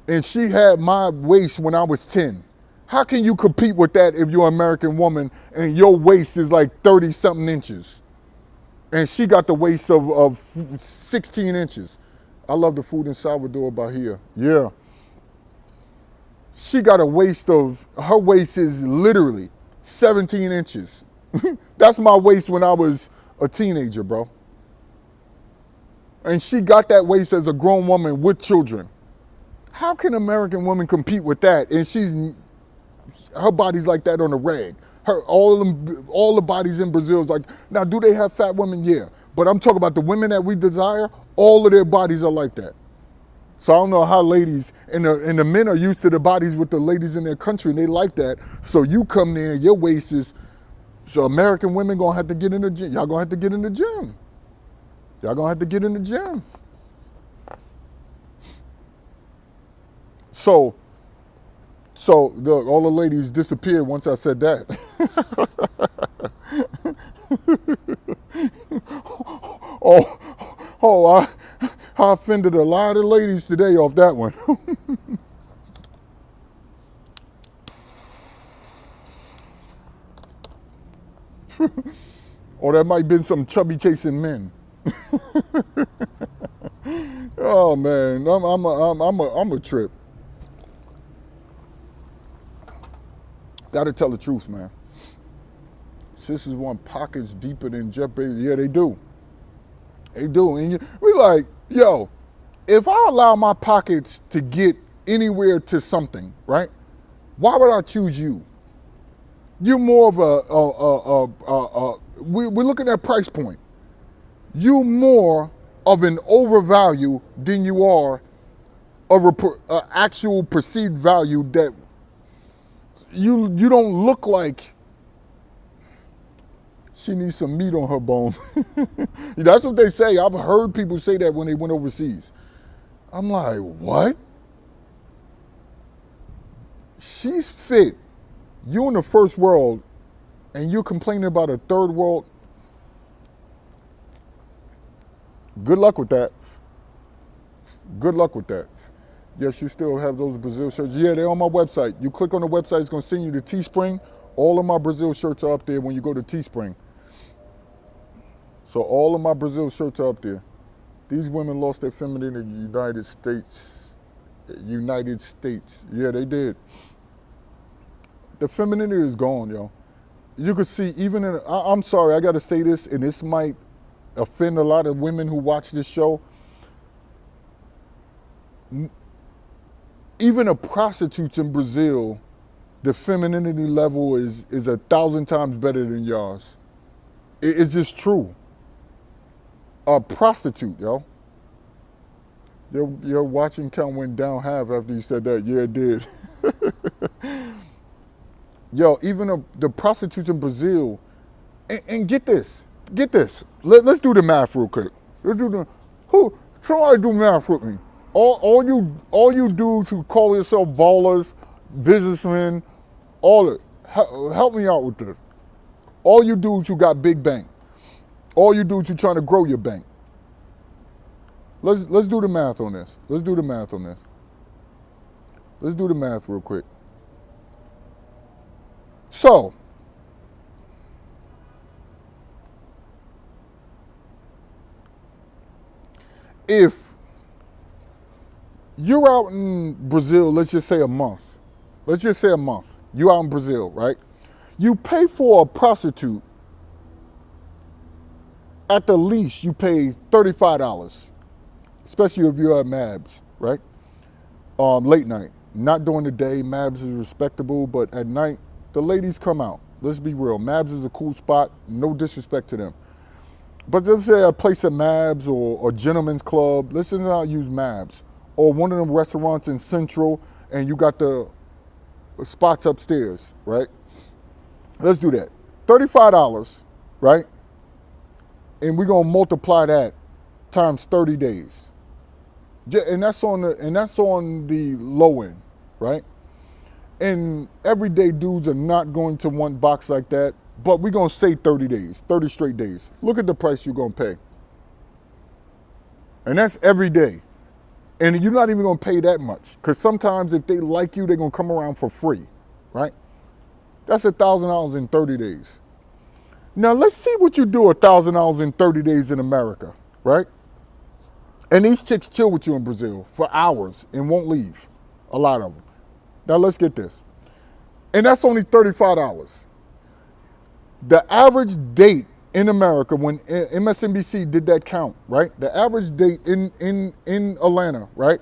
[SPEAKER 1] And she had my waist when I was 10. How can you compete with that if you're an American woman and your waist is like 30-something inches? And she got the waist of 16 inches. I love the food in Salvador by here. Yeah. She got a waist of, her waist is literally 17 inches. That's my waist when I was a teenager, bro. And she got that waist as a grown woman with children. How can American women compete with that? And her body's like that on the rag. All the bodies in Brazil is like, now do they have fat women? Yeah. But I'm talking about the women that we desire, all of their bodies are like that. So I don't know how ladies, and the men are used to the bodies with the ladies in their country, and they like that. So you come there, your waist is, so American women gonna have to get in the gym. Y'all gonna have to get in the gym. Y'all gonna have to get in the gym. So all the ladies disappeared once I said that. I offended a lot of ladies today off that one. Or that might have been some chubby chasing men. Oh man, I'm a trip. Gotta tell the truth, man. Sisters want pockets deeper than Jeff Bezos. Yeah, they do. They do. And we like, yo, if I allow my pockets to get anywhere to something, right? Why would I choose you? You're more of we're looking at price point. You're more of an overvalue than you are of an actual perceived value that you don't look like. She needs some meat on her bone. That's what they say. I've heard people say that when they went overseas. I'm like, what? She's fit. You in the first world, and you're complaining about a third world. Good luck with that. Good luck with that. Yes, you still have those Brazil shirts. Yeah, they're on my website. You click on the website, it's going to send you to Teespring. All of my Brazil shirts are up there when you go to Teespring. So all of my Brazil shirts are up there. These women lost their femininity in the United States. United States. Yeah, they did. The femininity is gone, yo. You could see even in, I'm sorry, I got to say this, and this might offend a lot of women who watch this show. Even the prostitutes in Brazil, the femininity level is 1,000 times better than yours. It's just true. A prostitute, yo. Your watching count went down half after you said that. Yeah, it did. Yo, even the prostitutes in Brazil, and get this. Let's do the math real quick. Somebody do math with me. All you dudes who call yourself ballers, businessmen, All it. Help me out with this. All you dudes who got big bank. All you dudes who trying to grow your bank. Let's do the math on this. Let's do the math on this. Let's do the math real quick. So, if you're out in Brazil, let's just say a month. Let's just say a month. You out in Brazil, right? You pay for a prostitute, at the least you pay $35, especially if you're at Mabs, right? Late night, not during the day. Mabs is respectable, but at night, the ladies come out. Let's be real. Mabs is a cool spot. No disrespect to them. But let's say a place at Mabs or a gentleman's club. Let's just not use Mabs. Or one of them restaurants in Central and you got the spots upstairs, right? Let's do that. $35, right? And we're gonna multiply that times 30 days. And that's on the low end, right? And everyday dudes are not going to want box like that, but we're gonna say 30 days, 30 straight days. Look at the price you're gonna pay. And that's every day. And you're not even gonna pay that much. Because sometimes if they like you, they're gonna come around for free, right? That's $1,000 in 30 days. Now let's see what you do $1,000 in 30 days in America, right? And these chicks chill with you in Brazil for hours and won't leave, a lot of them. Now let's get this. And that's only $35. The average date in America, when MSNBC did that count, right? The average date in Atlanta, right,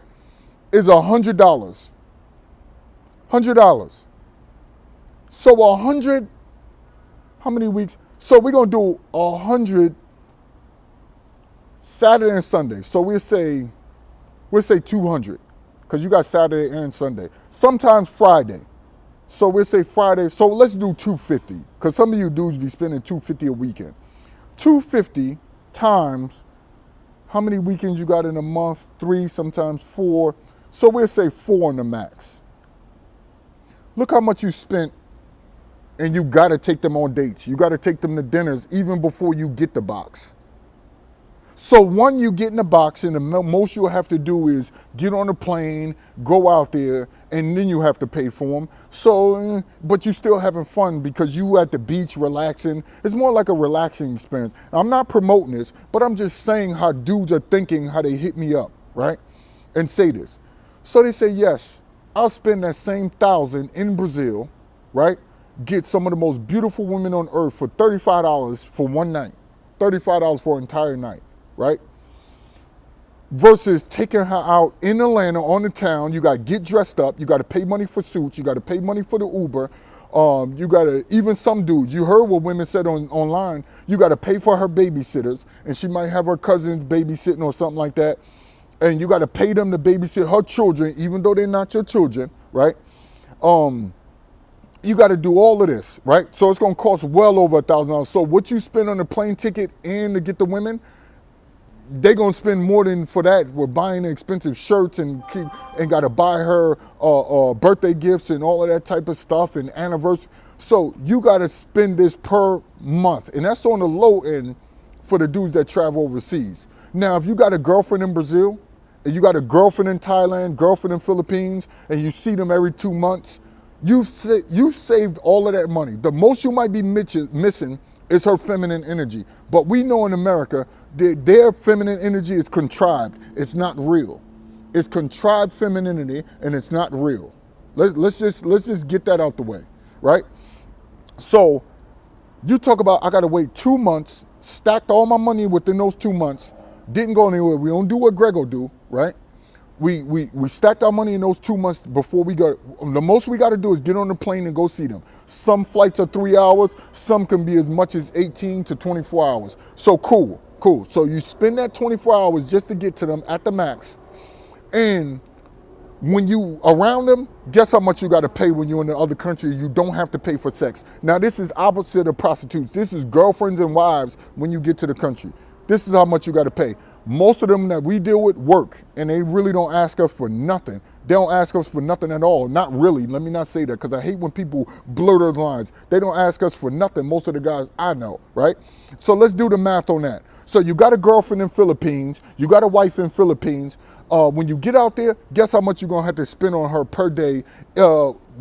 [SPEAKER 1] is $100. $100. So 100, how many weeks? So we're gonna do 100 Saturday and Sunday. So we'll say 200, because you got Saturday and Sunday. Sometimes Friday. So we'll say Friday. So let's do 250, because some of you dudes be spending 250 a weekend. 250 times how many weekends you got in a month? 3, sometimes 4. So we'll say 4 in the max. Look how much you spent, and you got to take them on dates. You got to take them to dinners even before you get the box. So when you get in the box, and the most you'll have to do is get on a plane, go out there, and then you have to pay for them. So, but you still having fun because you at the beach relaxing. It's more like a relaxing experience. I'm not promoting this, but I'm just saying how dudes are thinking, how they hit me up, right? And say this. So they say, yes, I'll spend that same 1,000 in Brazil, right? Get some of the most beautiful women on earth for $35 for one night. $35 for an entire night. Right? Versus taking her out in Atlanta on the town. You got to get dressed up. You got to pay money for suits. You got to pay money for the Uber. You got to, even some dudes, you heard what women said online, you got to pay for her babysitters, and she might have her cousins babysitting or something like that. And you got to pay them to babysit her children, even though they're not your children, right? You got to do all of this, right? So it's going to cost well over $1,000. So what you spend on the plane ticket and to get the women, they're going to spend more than for that. We're buying expensive shirts and got to buy her birthday gifts and all of that type of stuff and anniversary. So you got to spend this per month. And that's on the low end for the dudes that travel overseas. Now, if you got a girlfriend in Brazil and you got a girlfriend in Thailand, girlfriend in Philippines, and you see them every 2 months, you saved all of that money. The most you might be missing is her feminine energy. But we know in America, their feminine energy is contrived. It's not real. It's contrived femininity, and it's not real. Let's just get that out the way, right? So you talk about, I got to wait 2 months, stacked all my money within those 2 months, didn't go anywhere. We don't do what Grego do, right? We stacked our money in those 2 months before we go. The most we got to do is get on the plane and go see them. Some flights are 3 hours. Some can be as much as 18 to 24 hours. So cool. So you spend that 24 hours just to get to them at the max. And when you around them, guess how much you got to pay when you're in the other country? You don't have to pay for sex. Now, this is opposite of prostitutes. This is girlfriends and wives when you get to the country. This is how much you got to pay. Most of them that we deal with work, and they really don't ask us for nothing. They don't ask us for nothing at all. Not really. Let me not say that, because I hate when people blur those lines. They don't ask us for nothing, most of the guys I know, right? So let's do the math on that. So you got a girlfriend in Philippines. You got a wife in Philippines. When you get out there, guess how much you're going to have to spend on her per day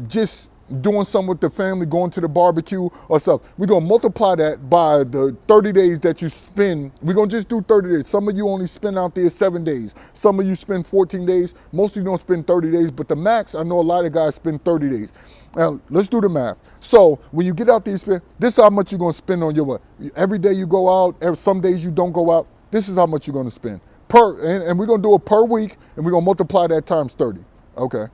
[SPEAKER 1] just doing something with the family, going to the barbecue or stuff. We're going to multiply that by the 30 days that you spend. We're going to just do 30 days. Some of you only spend out there 7 days. Some of you spend 14 days. Most of you don't spend 30 days, but the max, I know a lot of guys spend 30 days. Now, let's do the math. So when you get out there, this is how much you're going to spend on your what? Every day you go out, some days you don't go out. This is how much you're going to spend. And we're going to do it per week, and we're going to multiply that times 30. Okay.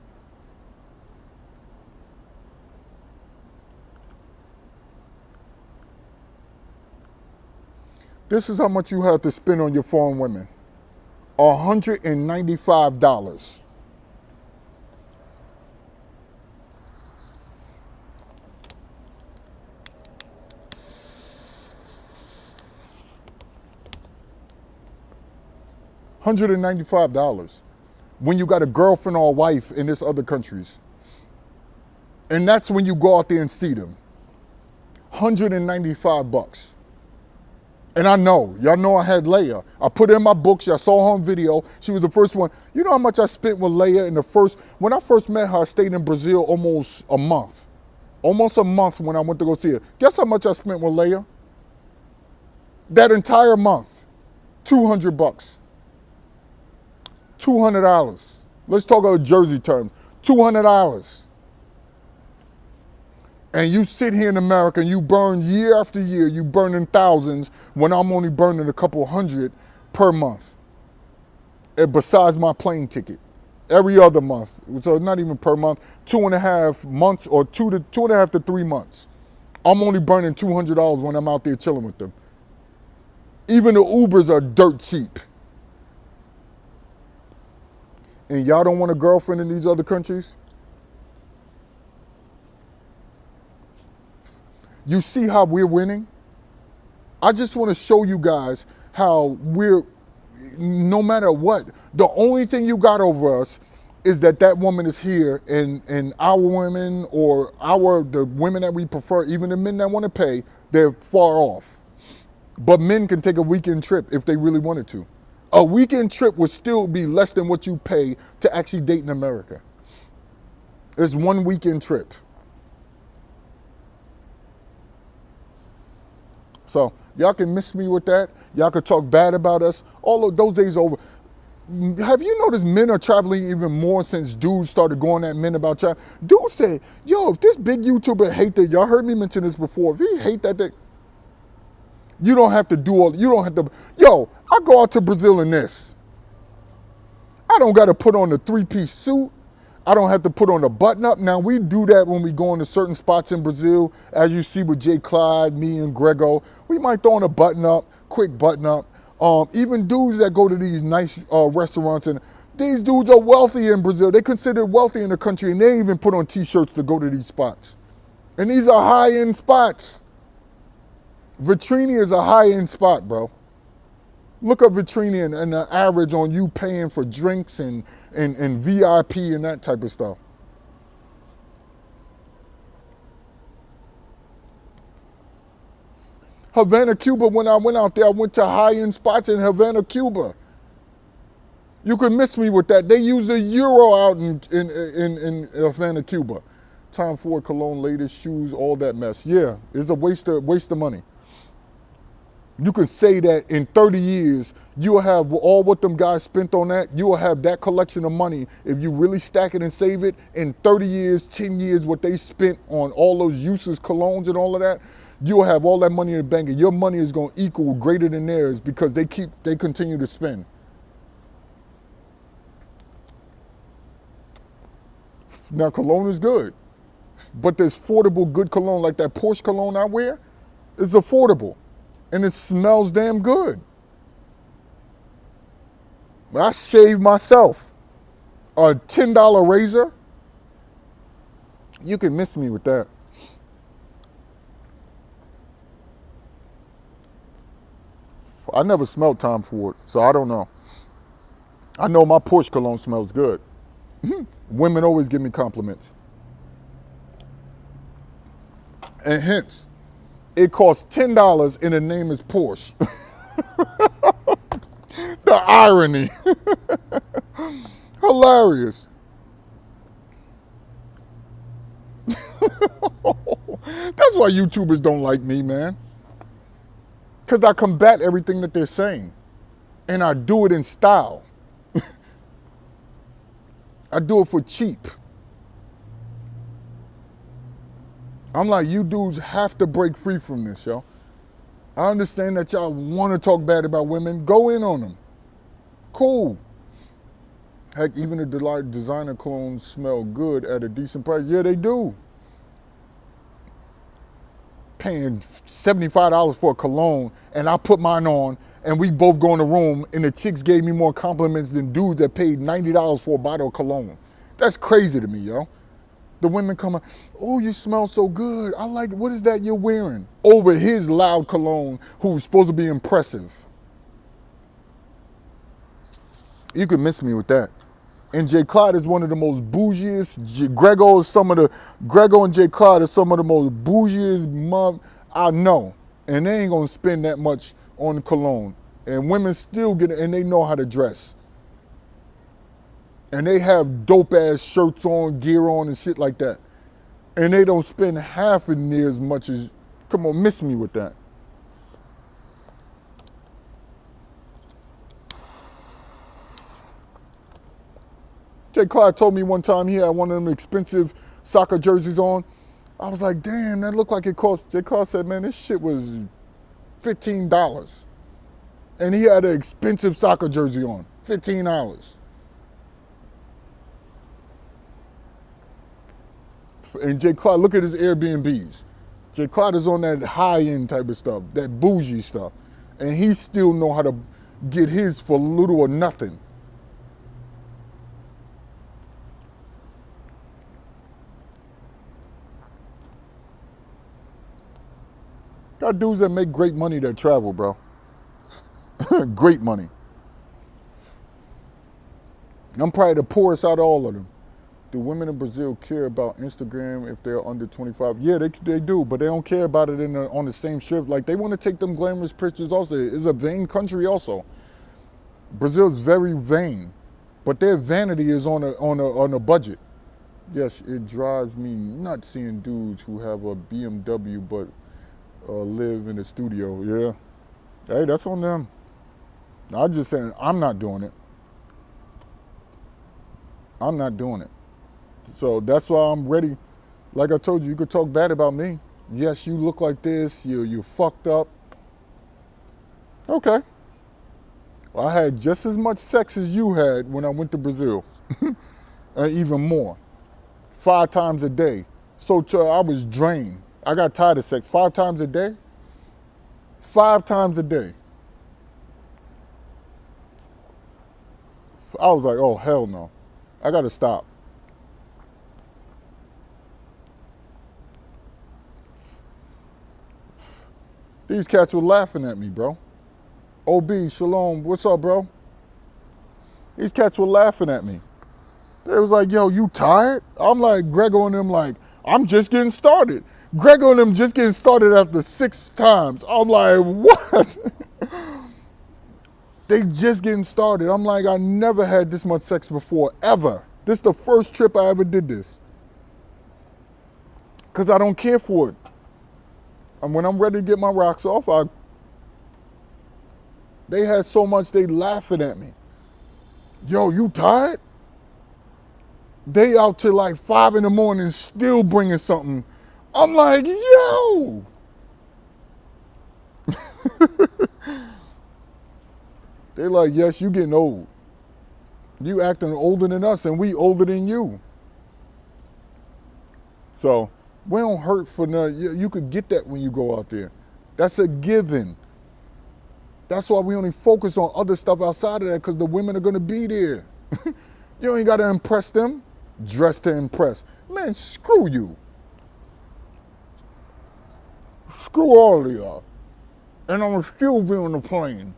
[SPEAKER 1] This is how much you have to spend on your foreign women. $195. $195 when you got a girlfriend or a wife in this other countries. And that's when you go out there and see them. $195. And I know, y'all know I had Leia. I put her in my books, y'all saw her on video. She was the first one. You know how much I spent with Leia when I first met her, I stayed in Brazil almost a month. Almost a month when I went to go see her. Guess how much I spent with Leia? That entire month, $200. $200. Let's talk about Jersey terms. $200. And you sit here in America and you burn year after year, you burning thousands when I'm only burning a couple hundred per month. And besides my plane ticket. Every other month. So it's not even per month. 2.5 months or 2.5 to 3 months. I'm only burning $200 when I'm out there chilling with them. Even the Ubers are dirt cheap. And y'all don't want a girlfriend in these other countries? You see how we're winning? I just want to show you guys how no matter what, the only thing you got over us is that woman is here, and our women or the women that we prefer, even the men that want to pay, they're far off. But men can take a weekend trip if they really wanted to. A weekend trip would still be less than what you pay to actually date in America. It's one weekend trip. So y'all can miss me with that. Y'all can talk bad about us. All of those days are over. Have you noticed men are traveling even more since dudes started going at men about travel? Dudes say, yo, if this big YouTuber hate that, y'all heard me mention this before, if he hate that, you don't have to yo, I go out to Brazil in this. I don't got to put on a 3-piece suit. I don't have to put on a button up. Now, we do that when we go into certain spots in Brazil. As you see with Jay Clyde, me and Grego, we might throw on a button up, quick button up. Even dudes that go to these nice restaurants, and these dudes are wealthy in Brazil. They consider wealthy in the country, and they even put on t-shirts to go to these spots. And these are high-end spots. Vitrini is a high-end spot, bro. Look up Vitrini and the average on you paying for drinks and VIP and that type of stuff. Havana, Cuba, when I went out there, I went to high-end spots in Havana, Cuba. You could miss me with that. They use the euro out in Havana, Cuba. Tom Ford, cologne, latest shoes, all that mess. Yeah, it's a waste of money. You could say that in 30 years, you'll have all what them guys spent on that. You'll have that collection of money. If you really stack it and save it, in 30 years, 10 years, what they spent on all those useless colognes and all of that, you'll have all that money in the bank, and your money is going to equal greater than theirs because they continue to spend. Now, cologne is good, but there's affordable good cologne like that Porsche cologne I wear is affordable. And it smells damn good. But I shave myself. A $10 razor, you can miss me with that. I never smelled Tom Ford, so I don't know. I know my Porsche cologne smells good. Women always give me compliments. And hence, it costs $10 and the name is Porsche. The irony. Hilarious. That's why YouTubers don't like me, man. Because I combat everything that they're saying. And I do it in style. I do it for cheap. I'm like, you dudes have to break free from this, yo. I understand that y'all want to talk bad about women. Go in on them. Cool. Heck, even the designer clones smell good at a decent price. Yeah, they do. Paying $75 for a cologne, and I put mine on, and we both go in the room, and the chicks gave me more compliments than dudes that paid $90 for a bottle of cologne. That's crazy to me, yo. The women come up, oh, you smell so good. I like it. What is that you're wearing? Over his loud cologne, who's supposed to be impressive. You could miss me with that. And J. Clyde is one of the most bougiest. Grego and J. Clyde are some of the most bougiest I know. And they ain't gonna spend that much on cologne. And women still get it, and they know how to dress. And they have dope ass shirts on, gear on, and shit like that. And they don't spend half as near as much as, come on, miss me with that. J. Clyde told me one time he had one of them expensive soccer jerseys on. I was like, damn, that looked like it cost. J. Clyde said, man, this shit was $15. And he had an expensive soccer jersey on, $15. And J. Clyde, look at his Airbnbs. J. Clyde is on that high-end type of stuff, that bougie stuff. And he still know how to get his for little or nothing. Got dudes that make great money that travel, bro. Great money. I'm probably the poorest out of all of them. Do women in Brazil care about Instagram if they're under 25? Yeah, they do, but they don't care about it on the same shift. Like, they want to take them glamorous pictures also. It's a vain country also. Brazil's very vain, but their vanity is on a budget. Yes, it drives me nuts seeing dudes who have a BMW but live in a studio. Yeah, hey, that's on them. I'm just saying, I'm not doing it. I'm not doing it. So that's why I'm ready. Like I told you, you could talk bad about me. Yes, you look like this. You fucked up. Okay. Well, I had just as much sex as you had when I went to Brazil, and even more. 5 times a day. So I was drained. I got tired of sex. 5 times a day? 5 times a day. I was like, oh, hell no. I got to stop. These cats were laughing at me, bro. OB, Shalom, what's up, bro? These cats were laughing at me. They was like, yo, you tired? I'm like, Grego and them like, I'm just getting started. Grego and them just getting started after 6 times. I'm like, what? They just getting started. I'm like, I never had this much sex before, ever. This is the first trip I ever did this. Because I don't care for it. And when I'm ready to get my rocks off, they had so much they laughing at me. Yo, you tired? They out till like 5 in the morning still bringing something. I'm like, yo. They like, yes, you getting old. You acting older than us and we older than you. So we don't hurt for nothing. You could get that when you go out there. That's a given. That's why we only focus on other stuff outside of that, because the women are going to be there. You ain't got to impress them. Dress to impress. Man, screw you. Screw all of y'all. And I'm going to still be on the plane.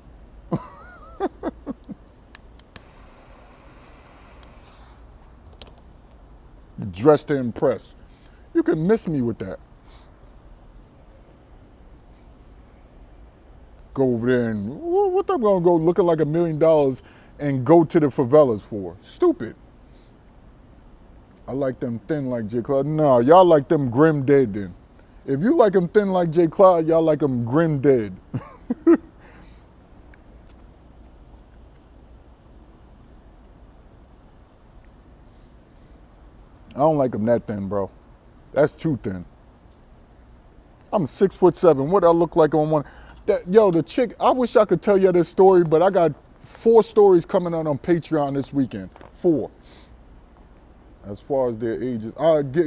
[SPEAKER 1] Dressed to impress. You can miss me with that. Go over there and what I'm gonna go looking like $1 million and go to the favelas for? Stupid. I like them thin like J. Clyde. No, y'all like them grim dead then. If you like them thin like J. Clyde, y'all like them grim dead. I don't like them that thin, bro. That's too thin. I'm 6'7". What I look like on one? Yo, the chick. I wish I could tell you this story, but I got 4 stories coming out on Patreon this weekend. 4. As far as their ages.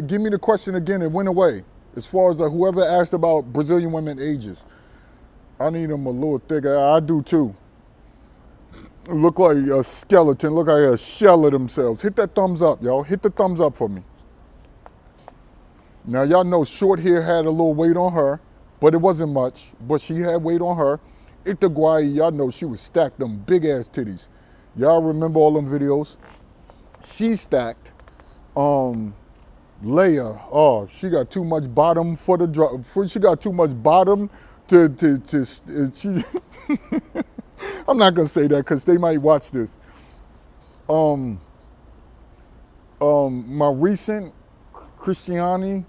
[SPEAKER 1] Give me the question again. It went away. As far as whoever asked about Brazilian women ages, I need them a little thicker. I do too. Look like a skeleton. Look like a shell of themselves. Hit that thumbs up, y'all. Hit the thumbs up for me. Now, y'all know short hair had a little weight on her, but it wasn't much. But she had weight on her. Inquire, y'all know she was stacked, them big-ass titties. Y'all remember all them videos? She stacked. Leia, oh, she got too much bottom for the drop. She got too much bottom to she. I'm not gonna say that because they might watch this. My recent Christiani,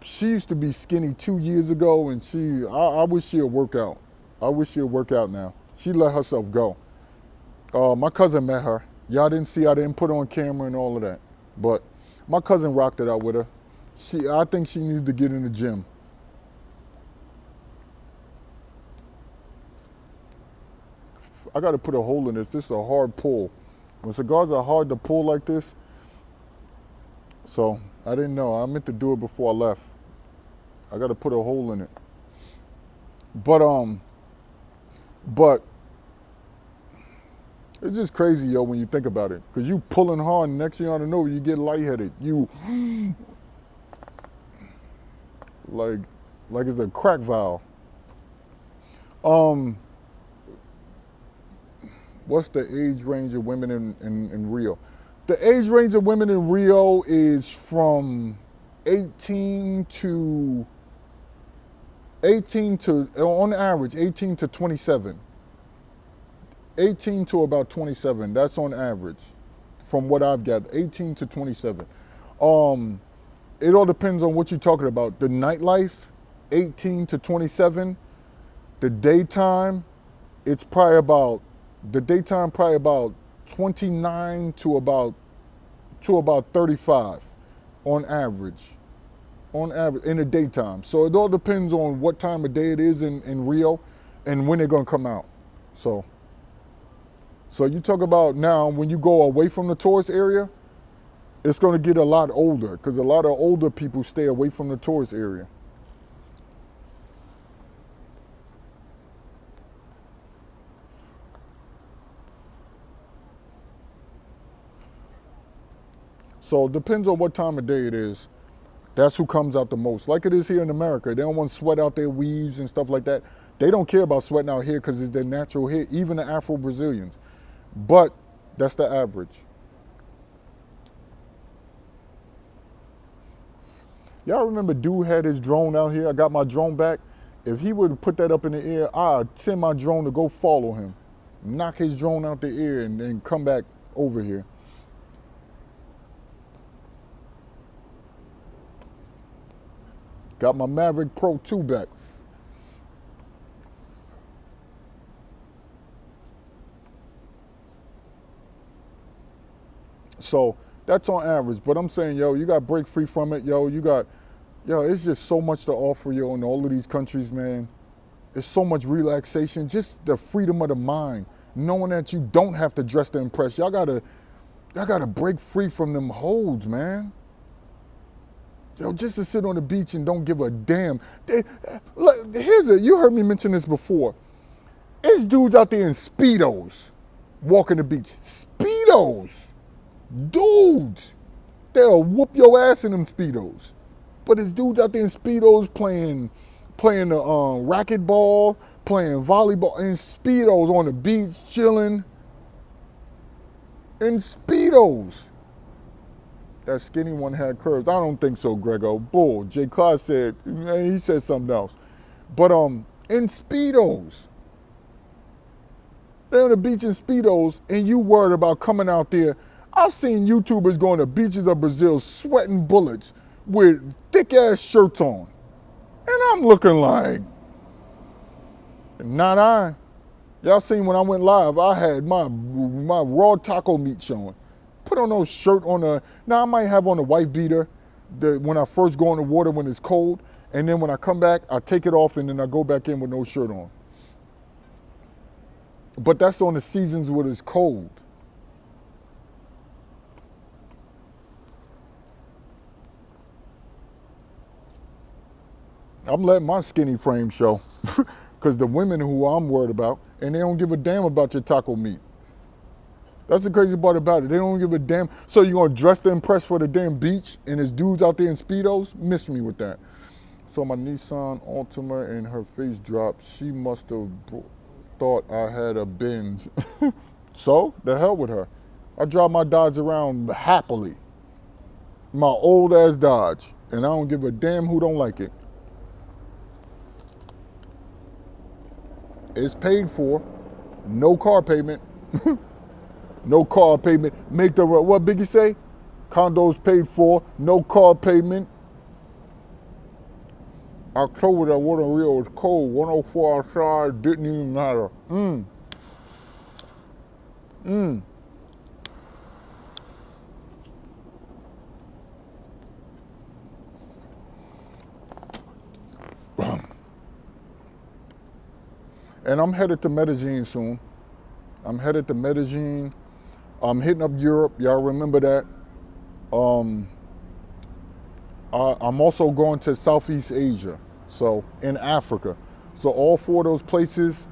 [SPEAKER 1] she used to be skinny 2 years ago, and I wish she'd work out. I wish she'd work out now. She let herself go. My cousin met her. Y'all didn't see, I didn't put her on camera and all of that. But my cousin rocked it out with her. I think she needs to get in the gym. I got to put a hole in this. This is a hard pull. When cigars are hard to pull like this, so I didn't know. I meant to do it before I left. I got to put a hole in it. But it's just crazy, yo, when you think about it. Because you pulling hard, and next thing you know, you get lightheaded. You, like it's a crack valve. What's the age range of women in Rio? The age range of women in Rio is from 18 to, on average, 18 to 27. 18 to about 27. That's on average, from what I've gathered. 18 to 27. It all depends on what you're talking about. The nightlife, 18 to 27. The daytime, it's probably about 29 to about 35 on average. On average in the daytime. So it all depends on what time of day it is in Rio and when they're gonna come out. So you talk about now when you go away from the tourist area, it's gonna get a lot older because a lot of older people stay away from the tourist area. So it depends on what time of day it is. That's who comes out the most. Like it is here in America. They don't want to sweat out their weaves and stuff like that. They don't care about sweating out here because it's their natural hair, even the Afro-Brazilians. But that's the average. Y'all remember dude had his drone out here? I got my drone back. If he would put that up in the air, I'd send my drone to go follow him. Knock his drone out the air and then come back over here. Got my Maverick Pro 2 back. So that's on average. But I'm saying, yo, you got to break free from it. Yo, it's just so much to offer, yo, in all of these countries, man. There's so much relaxation, just the freedom of the mind, knowing that you don't have to dress to impress. Y'all gotta break free from them holds, man. Yo, just to sit on the beach and don't give a damn. You heard me mention this before. It's dudes out there in Speedos walking the beach. Speedos. Dudes. They'll whoop your ass in them Speedos. But it's dudes out there in Speedos playing the racquetball, playing volleyball, in Speedos on the beach, chilling. In Speedos. that skinny one had curves. I don't think so, Grego. Bull. J. Clyde said, he said something else. But in Speedos, they're on the beach in Speedos, and you worried about coming out there. I've seen YouTubers going to beaches of Brazil sweating bullets with thick-ass shirts on. And I'm looking like, not I. Y'all seen when I went live, I had my raw taco meat showing. Put on no shirt on the, now I might have on a white beater when I first go in the water when it's cold, and then when I come back, I take it off and then I go back in with no shirt on. But that's on the seasons when it's cold. I'm letting my skinny frame show because the women who I'm worried about, and they don't give a damn about your taco meat. That's the crazy part about it. They don't give a damn. So you're going to dress to impress for the damn beach and there's dudes out there in Speedos? Miss me with that. So my Nissan Altima and her face dropped. She must have thought I had a Benz. So, the hell with her. I drive my Dodge around happily. My old ass Dodge. And I don't give a damn who don't like it. It's paid for. No car payment. No car payment. Make the, what Biggie say? Condos paid for. No car payment. October, that water in Rio was cold. 104 outside, didn't even matter. And I'm headed to Medellin soon. I'm headed to Medellin. I'm hitting up Europe. Y'all remember that. I'm also going to Southeast Asia, so in Africa. So all four of those places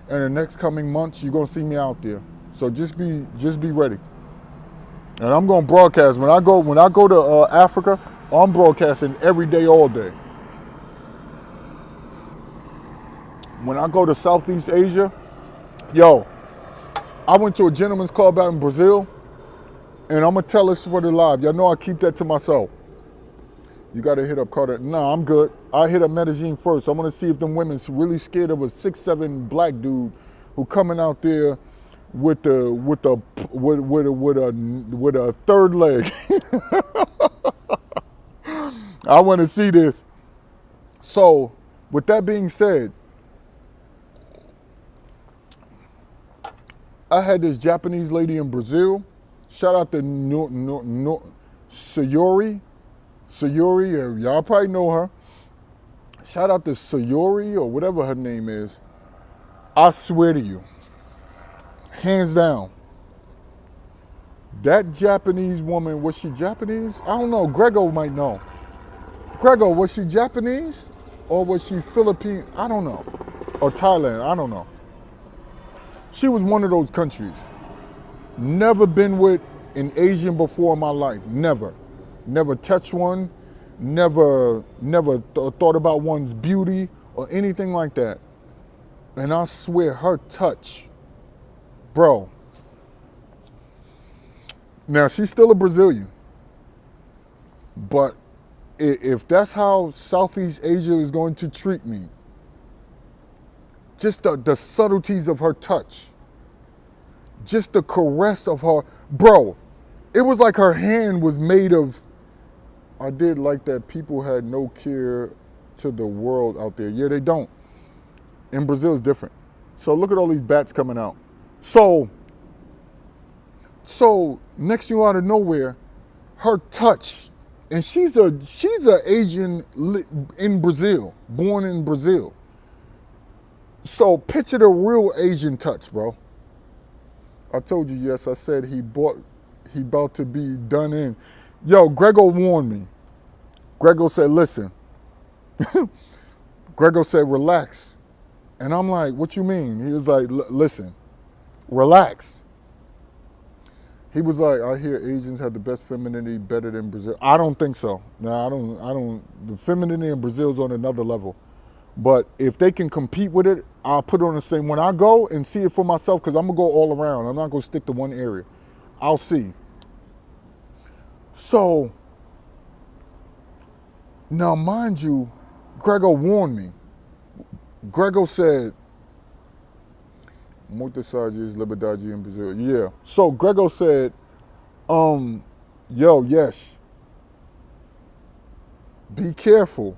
[SPEAKER 1] in the next coming months, you're gonna see me out there. So just be ready. And I'm gonna broadcast when I go to Africa. I'm broadcasting every day, all day. When I go to Southeast Asia, yo, I went to a gentleman's club out in Brazil, and I'm gonna tell this for the live. Y'all know I keep that to myself. You gotta hit up Carter. No, I'm good. I hit up Medellin first. I wanna see if them women's really scared of a 6'7" black dude who coming out there with a third leg. I wanna see this. So, with that being said, I had this Japanese lady in Brazil. Shout out to Sayori. Sayori, y'all probably know her. Shout out to Sayori or whatever her name is. I swear to you, hands down, that Japanese woman, was she Japanese? I don't know, Grego might know. Grego, was she Japanese or was she Philippine? I don't know. Or Thailand, I don't know. She was one of those countries. Never been with an Asian before in my life, never. Never touched one, never thought about one's beauty or anything like that. And I swear her touch, bro. Now she's still a Brazilian, but if that's how Southeast Asia is going to treat me, just the subtleties of her touch, just the caress of her, bro, it was like her hand was made of, I did like that people had no care to the world out there. Yeah, they don't. In Brazil, it's different. So look at all these bats coming out. So next thing out of nowhere, her touch, and she's a Asian in Brazil, born in Brazil. So picture the real Asian touch, bro. I told you, yes, I said he about to be done in. Yo, Grego warned me. Grego said, listen. Grego said, relax. And I'm like, what you mean? He was like, listen, relax. He was like, I hear Asians have the best femininity better than Brazil. I don't think so. No, I don't. The femininity in Brazil is on another level. But if they can compete with it, I'll put it on the same. When I go and see it for myself, because I'm going to go all around. I'm not going to stick to one area. I'll see. So, now mind you, Grego warned me. Grego said, muitas cidades, liberdade in Brazil. Yeah. So Grego said, yo, yes, be careful.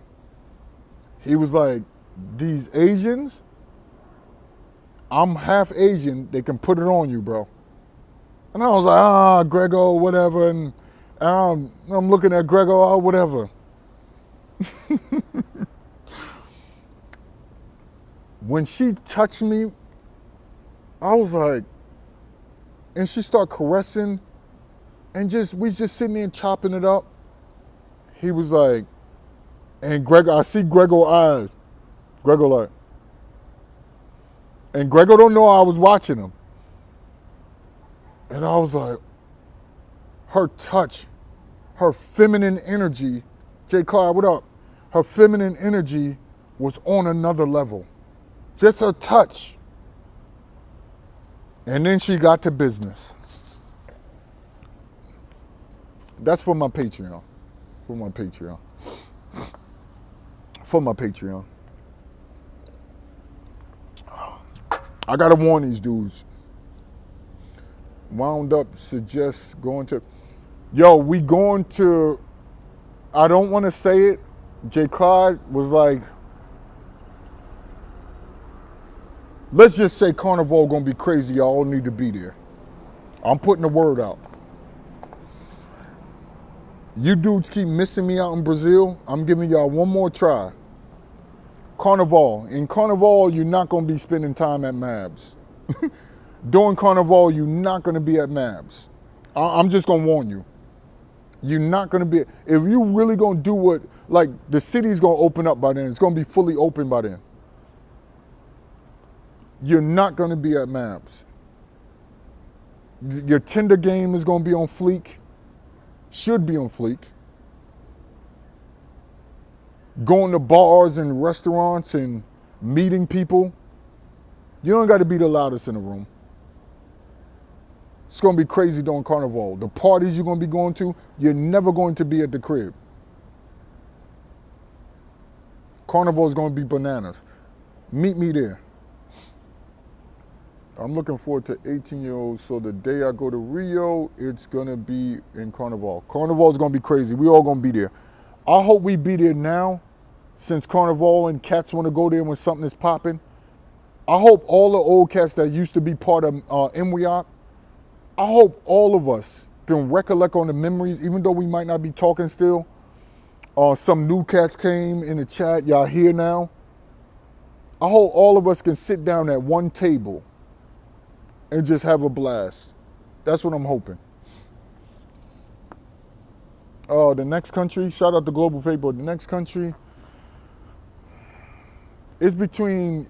[SPEAKER 1] He was like, these Asians, I'm half Asian, they can put it on you, bro. And I was like, Grego, whatever. And I'm looking at Grego, whatever. When she touched me, I was like, and she started caressing, and we just sitting there chopping it up. He was like, and Grego, I see Grego eyes. Grego like, and Grego don't know I was watching him. And I was like, her touch, her feminine energy, Jay Clyde, what up? Her feminine energy was on another level. Just her touch. And then she got to business. That's for my Patreon. For my Patreon. For my Patreon. I gotta warn these dudes. Wound up suggests going to, we going to, I don't want to say it. Jay Clyde was like, let's just say Carnival gonna be crazy. Y'all all need to be there. I'm putting the word out. You dudes keep missing me out in Brazil. I'm giving y'all one more try. Carnival. In Carnival, you're not gonna be spending time at Mabs. During Carnival, you're not gonna be at Mabs. I'm just gonna warn you. You're not gonna be, if you really gonna do what, like the city's gonna open up by then. It's gonna be fully open by then. You're not gonna be at Mabs. Your Tinder game is gonna be on fleek. Should be on fleek. Going to bars and restaurants and meeting people. You don't gotta be the loudest in the room. It's gonna be crazy during Carnival. The parties you're gonna be going to, you're never going to be at the crib. Carnival is gonna be bananas. Meet me there. I'm looking forward to 18-year-olds, so the day I go to Rio, it's gonna be in Carnival. Carnival is gonna be crazy. We all gonna be there. I hope we be there now, since Carnival and cats wanna go there when something is popping. I hope all the old cats that used to be part of MWWIOC, I hope all of us can recollect on the memories, even though we might not be talking still. Some new cats came in the chat, y'all here now. I hope all of us can sit down at one table and just have a blast. That's what I'm hoping. The next country, shout out to Global Paper, the next country, it's between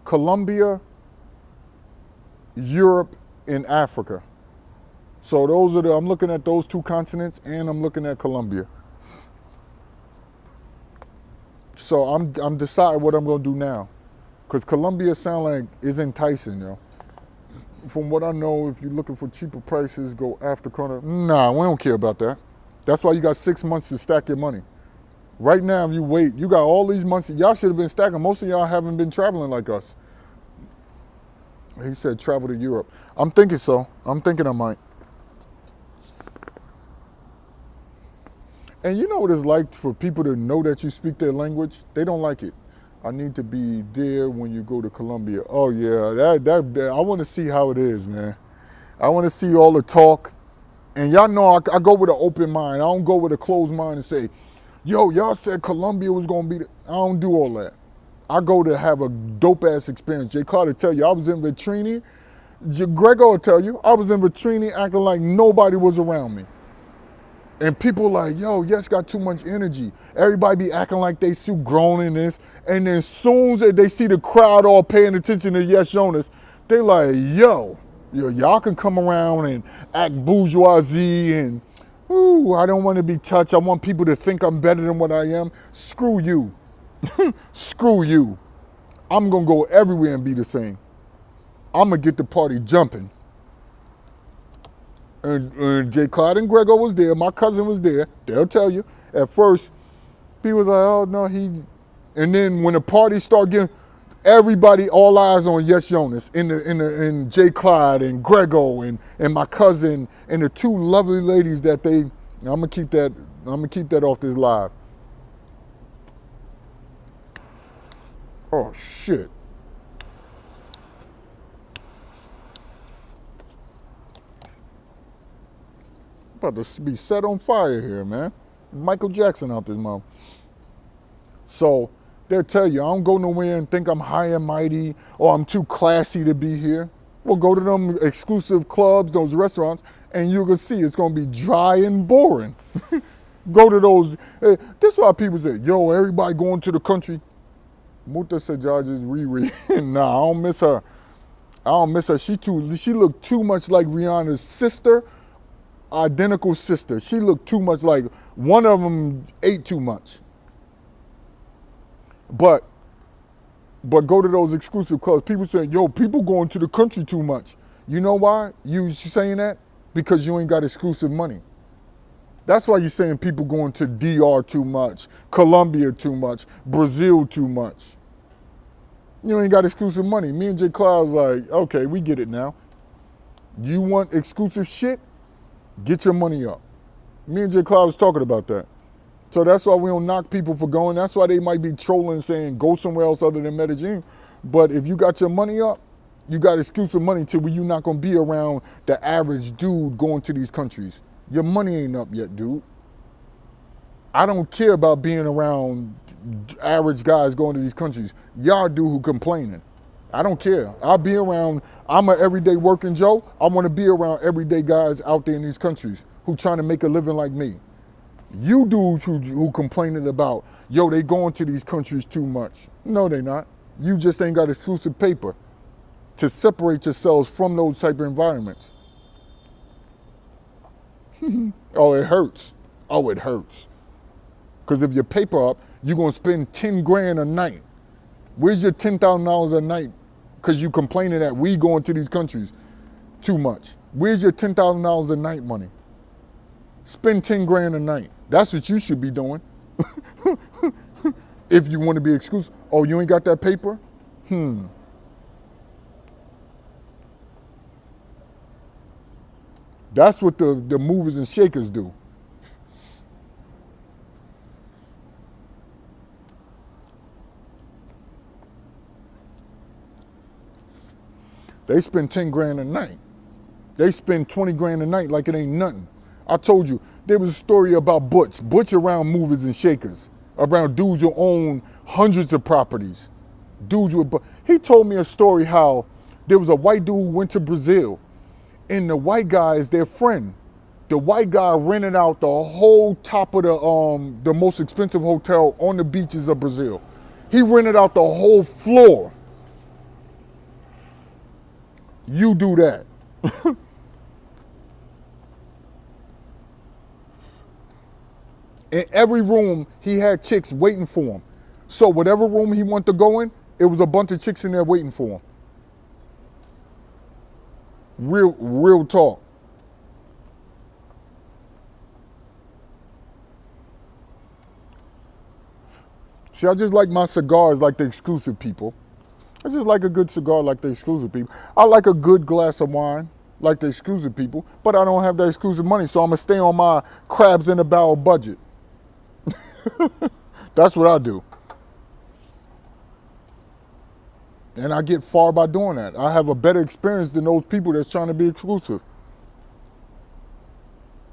[SPEAKER 1] Colombia, Europe, and Africa. So those are I'm looking at those two continents, and I'm looking at Colombia. So I'm deciding what I'm gonna do now. Because Colombia sound like is enticing, yo. From what I know, if you're looking for cheaper prices, go after Carnival. Nah, we don't care about that. That's why you got 6 months to stack your money. Right now, if you wait, you got all these months. Y'all should have been stacking. Most of y'all haven't been traveling like us. He said travel to Europe. I'm thinking so. I'm thinking I might. And you know what it's like for people to know that you speak their language? They don't like it. I need to be there when you go to Colombia. Oh yeah, that I want to see how it is, man. I want to see all the talk. And y'all know I go with an open mind. I don't go with a closed mind and say, yo, y'all said Colombia was gonna be I don't do all that. I go to have a dope ass experience. Jay Carter will tell you, I was in Vitrini. Grego will tell you, I was in Vitrini acting like nobody was around me. And people like, yo, Yes got too much energy. Everybody be acting like they too grown in this. And then as soon as they see the crowd all paying attention to Yes Jonas, they like, yo, y'all can come around and act bourgeoisie and, ooh, I don't want to be touched. I want people to think I'm better than what I am. Screw you. Screw you. I'm going to go everywhere and be the same. I'm going to get the party jumping. And J. Clyde and Grego was there. My cousin was there. They'll tell you. At first, people was like, oh, no, he... And then when the party started getting... Everybody, all eyes on Yes Jonas and J. Clyde and Grego and my cousin and the two lovely ladies that they... I'm gonna keep that off this live. Oh, shit. About to be set on fire here, man. Michael Jackson out this mouth. So they'll tell you, I don't go nowhere and think I'm high and mighty or I'm too classy to be here. Well, go to them exclusive clubs, those restaurants, and you're going to see it's going to be dry and boring. Go to those. This is why people say, yo, everybody going to the country. Muta Sajaj is Riri. Nah, I don't miss her. I don't miss her. She looked too much like Rihanna's sister, identical sister. She looked too much like one of them ate too much. But go to those exclusive clubs. People saying, yo, people going to the country too much. You know why you saying that? Because you ain't got exclusive money. That's why you're saying people going to DR too much, Colombia too much, Brazil too much. You ain't got exclusive money. Me and J. Clyde was like, okay, we get it now. You want exclusive shit? Get your money up. Me and J. Clyde was talking about that. So that's why we don't knock people for going. That's why they might be trolling saying go somewhere else other than Medellin. But if you got your money up, you got exclusive money to where you're not going to be around the average dude going to these countries. Your money ain't up yet, dude. I don't care about being around average guys going to these countries. Y'all do who complaining. I don't care. I'll be around, I'm an everyday working Joe. I want to be around everyday guys out there in these countries who trying to make a living like me. You dudes who complaining about, yo, they going to these countries too much. No, they not. You just ain't got exclusive paper to separate yourselves from those type of environments. Oh, it hurts. Oh, it hurts. Because if your paper up, you're going to spend 10 grand a night. Where's your $10,000 a night? Because you complaining that we going to these countries too much. Where's your $10,000 a night money? Spend 10 grand a night. That's what you should be doing. If you want to be exclusive. Oh, you ain't got that paper? That's what the movers and shakers do. They spend 10 grand a night. They spend 20 grand a night like it ain't nothing. I told you, there was a story about Butch. Butch around movers and shakers. Around dudes who own hundreds of properties. He told me a story how there was a white dude who went to Brazil. And the white guy is their friend. The white guy rented out the whole top of the most expensive hotel on the beaches of Brazil. He rented out the whole floor. You do that. In every room, he had chicks waiting for him. So whatever room he wanted to go in, it was a bunch of chicks in there waiting for him. Real talk. See, I just like my cigars like the exclusive people. I just like a good cigar like the exclusive people. I like a good glass of wine like the exclusive people, but I don't have that exclusive money, so I'm going to stay on my crabs in a barrel budget. That's what I do. And I get far by doing that. I have a better experience than those people that's trying to be exclusive.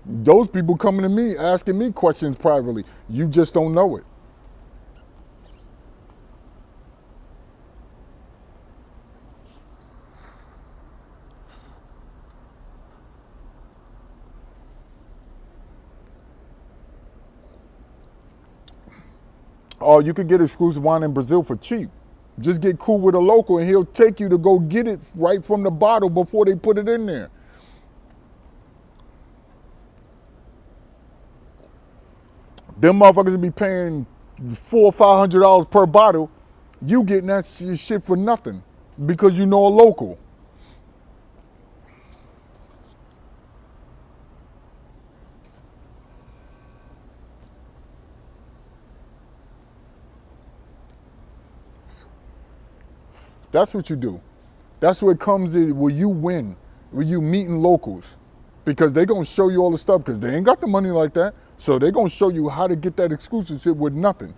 [SPEAKER 1] Those people coming to me, asking me questions privately. You just don't know it. Or you could get exclusive wine in Brazil for cheap. Just get cool with a local and he'll take you to go get it right from the bottle before they put it in there. Them motherfuckers will be paying $400 or $500 per bottle. You getting that shit for nothing because you know a local. That's what you do. That's what comes in where you win, where you meeting locals. Because they gonna show you all the stuff because they ain't got the money like that. So they gonna show you how to get that exclusive shit with nothing.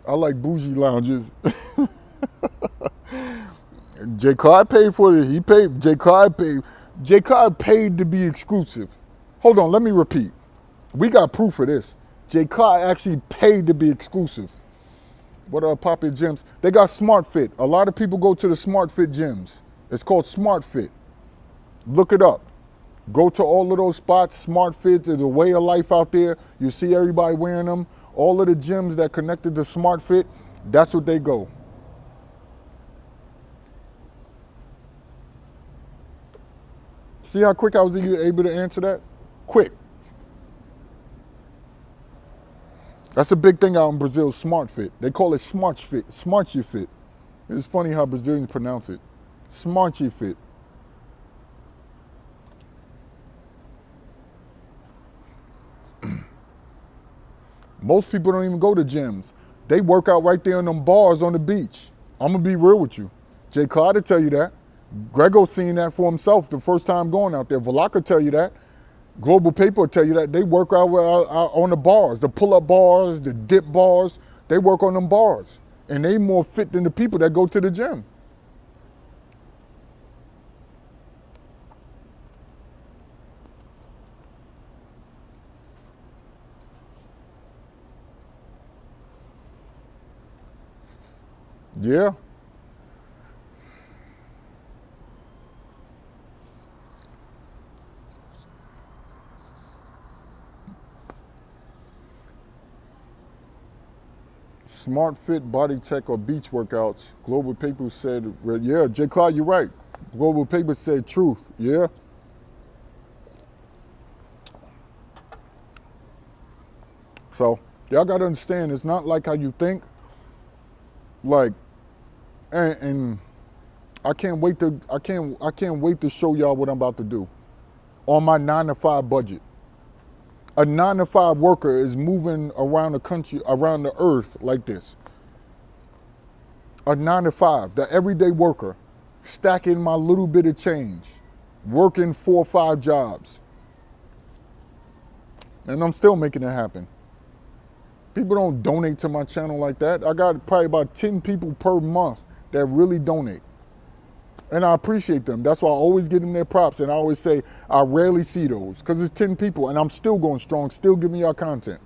[SPEAKER 1] I like bougie lounges. J. Clyde paid for it. He paid. J. Clyde paid. J. Clyde paid to be exclusive. Hold on, let me repeat. We got proof of this. J. Clyde actually paid to be exclusive. What are popular gyms? They got Smart Fit. A lot of people go to the Smart Fit gyms. It's called Smart Fit. Look it up. Go to all of those spots. Smart Fit is a way of life out there. You see everybody wearing them. All of the gyms that connected to Smart Fit, that's what they go. See how quick I was able to answer that? Quick. That's a big thing out in Brazil, Smart Fit. They call it Smart Fit, Smart You Fit. It's funny how Brazilians pronounce it. Smart You Fit. Most people don't even go to gyms. They work out right there in them bars on the beach. I'm gonna be real with you. Jay Clyde will tell you that. Grego seen that for himself the first time going out there. Valak will tell you that. Global Paper will tell you that. They work out on the bars, the pull-up bars, the dip bars. They work on them bars. And they more fit than the people that go to the gym. Yeah. Smart Fit, Body Tech, or beach workouts. Global Paper said, yeah, J. Clyde, you're right. Global Paper said truth, yeah. So y'all gotta understand, it's not like how you think. Like, and I can't wait to show y'all what I'm about to do on my 9-to-5 budget. A 9-to-5 worker is moving around the country, around the earth like this. A 9-to-5, the everyday worker, stacking my little bit of change, working 4 or 5 jobs. And I'm still making it happen. People don't donate to my channel like that. I got probably about 10 people per month that really donate. And I appreciate them. That's why I always give them their props. And I always say, I rarely see those because it's 10 people and I'm still going strong, still giving y'all content.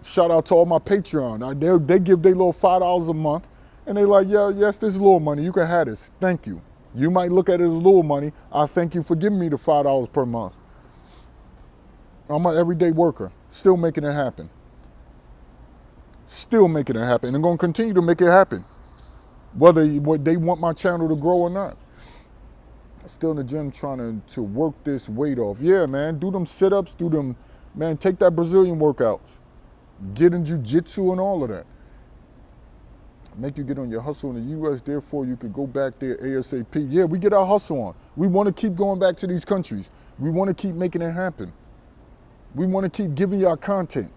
[SPEAKER 1] Shout out to all my Patreon. They give their little $5 a month and they like, yeah, yes, this is little money. You can have this. Thank you. You might look at it as little money. I thank you for giving me the $5 per month. I'm an everyday worker, still making it happen. Still making it happen. And I'm going to continue to make it happen. Whether they want my channel to grow or not. I'm still in the gym trying to work this weight off. Yeah, man, do them sit-ups, man, take that Brazilian workouts. Get in jiu-jitsu and all of that. Make you get on your hustle in the U.S., therefore you could go back there ASAP. Yeah, we get our hustle on. We want to keep going back to these countries. We want to keep making it happen. We want to keep giving y'all content.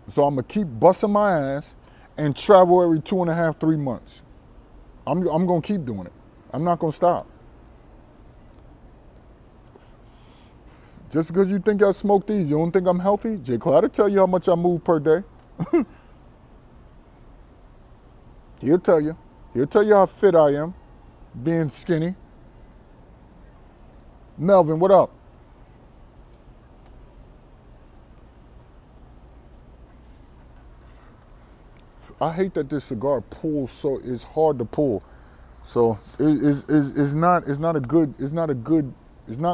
[SPEAKER 1] So I'm going to keep busting my ass and travel every 2.5, 3 months. I'm going to keep doing it. I'm not going to stop. Just because you think I smoke these, you don't think I'm healthy? J. Clyde will tell you how much I move per day. He'll tell you. He'll tell you how fit I am, being skinny. Melvin, what up? I hate that this cigar pulls so it's hard to pull. So it's not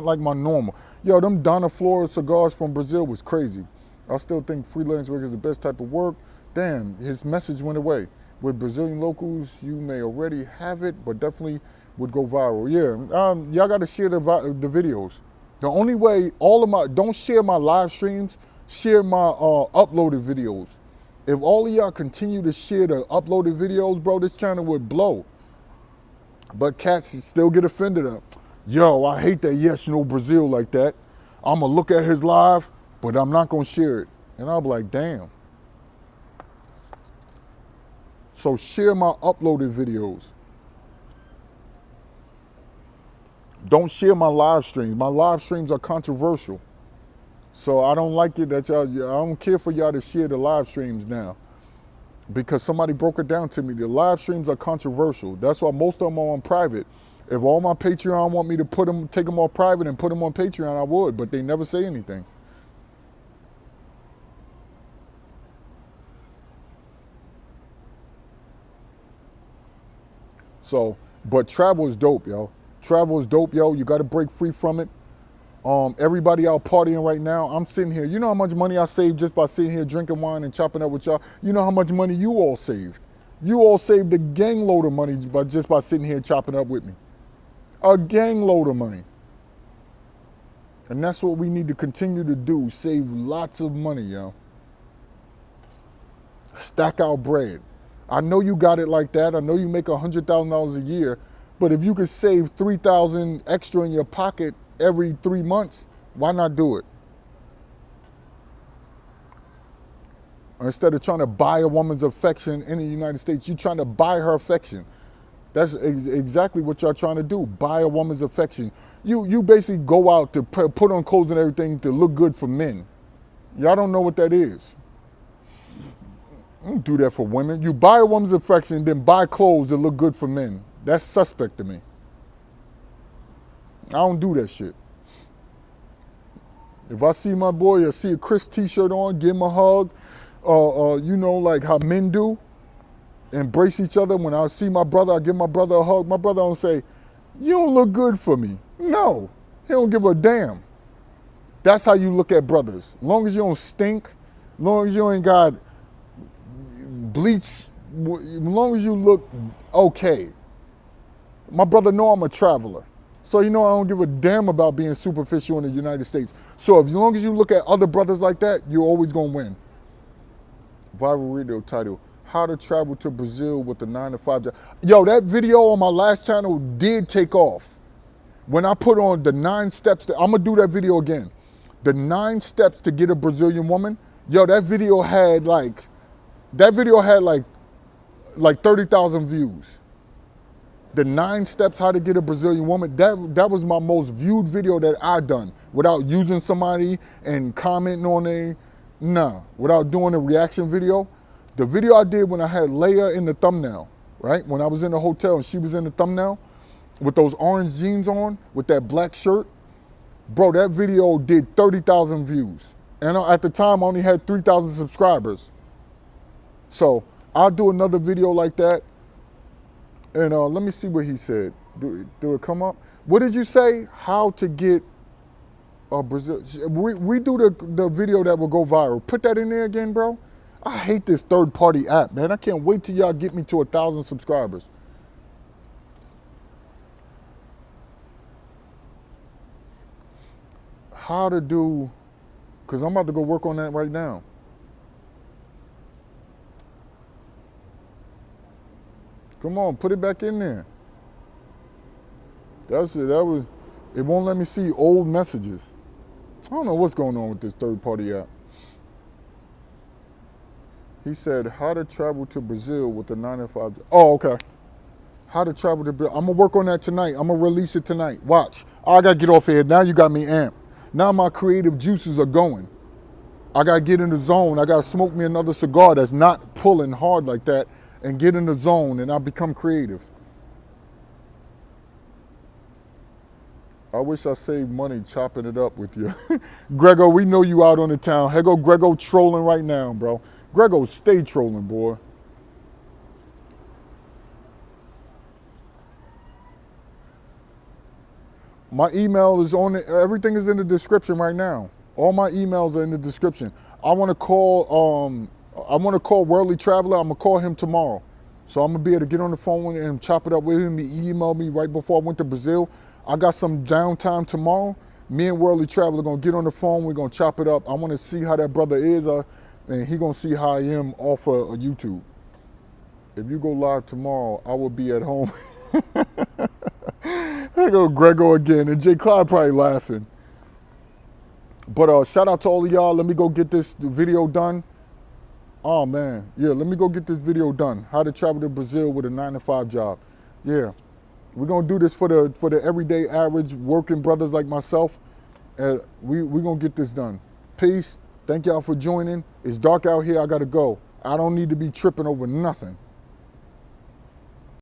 [SPEAKER 1] like my normal. Yo, them Donna Flora cigars from Brazil was crazy. I still think freelance work is the best type of work. Damn, his message went away. With Brazilian locals, you may already have it, but definitely would go viral. Yeah, y'all gotta share the videos. The only way, don't share my live streams, share my uploaded videos. If all of y'all continue to share the uploaded videos, bro, this channel would blow. But cats still get offended up. Yo, I hate that yes, you know Brazil like that. I'm going to look at his live, but I'm not going to share it. And I'll be like, damn. So share my uploaded videos. Don't share my live streams. My live streams are controversial. So I don't like it that y'all, I don't care for y'all to share the live streams now. Because somebody broke it down to me. The live streams are controversial. That's why most of them are on private. If all my Patreon want me to take them off private and put them on Patreon, I would, but they never say anything. So, but travel is dope, yo. Travel is dope, yo. You got to break free from it. Everybody out partying right now. I'm sitting here. You know how much money I saved just by sitting here drinking wine and chopping up with y'all? You know how much money you all saved? You all saved a gang load of money just by sitting here chopping up with me. A gang load of money. And that's what we need to continue to do. Save lots of money, yo. Stack our bread. I know you got it like that. I know you make $100,000 a year. But if you could save $3,000 extra in your pocket every 3 months, why not do it? Instead of trying to buy a woman's affection in the United States, you're trying to buy her affection. That's exactly what y'all trying to do, buy a woman's affection. You basically go out to put on clothes and everything to look good for men. Y'all don't know what that is. I don't do that for women. You buy a woman's affection, then buy clothes that look good for men. That's suspect to me. I don't do that shit. If I see my boy or see a Chris t-shirt on, give him a hug, you know, like how men do, embrace each other. When I see my brother, I give my brother a hug. My brother don't say, you don't look good for me. No, he don't give a damn. That's how you look at brothers. As long as you don't stink, as long as you ain't got bleach, as long as you look okay. My brother know I'm a traveler. So you know I don't give a damn about being superficial in the United States. So as long as you look at other brothers like that, you're always gonna win. Viral radio title, how to travel to Brazil with the 9-to-5 job. Yo, that video on my last channel did take off. When I put on the 9 steps, I'm gonna do that video again. The 9 steps to get a Brazilian woman. Yo, that video had like 30,000 views. The 9 steps how to get a Brazilian woman, that was my most viewed video that I done without using somebody and commenting on it. Nah, without doing a reaction video. The video I did when I had Leia in the thumbnail, right? When I was in the hotel and she was in the thumbnail with those orange jeans on, with that black shirt. Bro, that video did 30,000 views. And at the time, I only had 3,000 subscribers. So I'll do another video like that. And let me see what he said. Do it come up? What did you say? How to get Brazil? We do the video that will go viral. Put that in there again, bro. I hate this third-party app, man. I can't wait till y'all get me to 1,000 subscribers. How to do, because I'm about to go work on that right now. Come on, put it back in there. That's it. It won't let me see old messages. I don't know what's going on with this third-party app. He said, how to travel to Brazil with the 9-to-5. Oh, okay. How to travel to Brazil. I'm going to work on that tonight. I'm going to release it tonight. Watch. I got to get off here. Now you got me amped. Now my creative juices are going. I got to get in the zone. I got to smoke me another cigar that's not pulling hard like that and get in the zone and I become creative. I wish I saved money chopping it up with you. Grego, we know you out on the town. Here go Grego trolling right now, bro. Grego, stay trolling, boy. My email is on it. Everything is in the description right now. All my emails are in the description. I want to call Worldly Traveler. I'm gonna call him tomorrow. So I'm gonna be able to get on the phone and chop it up with him. He emailed me right before I went to Brazil. I got some downtime tomorrow. Me and Worldly Traveler gonna get on the phone. We're gonna chop it up. I want to see how that brother is, and he gonna see how I am off of YouTube. If you go live tomorrow, I will be at home. There go Grego again, and Jay Clyde probably laughing. But shout out to all of y'all. Let me go get this video done. Oh man, yeah, let me go get this video done. How to travel to Brazil with a 9-to-5 job. Yeah, we're gonna do this for the everyday average working brothers like myself. We're gonna get this done. Peace. Thank y'all for joining. It's dark out here, I gotta go. I don't need to be tripping over nothing.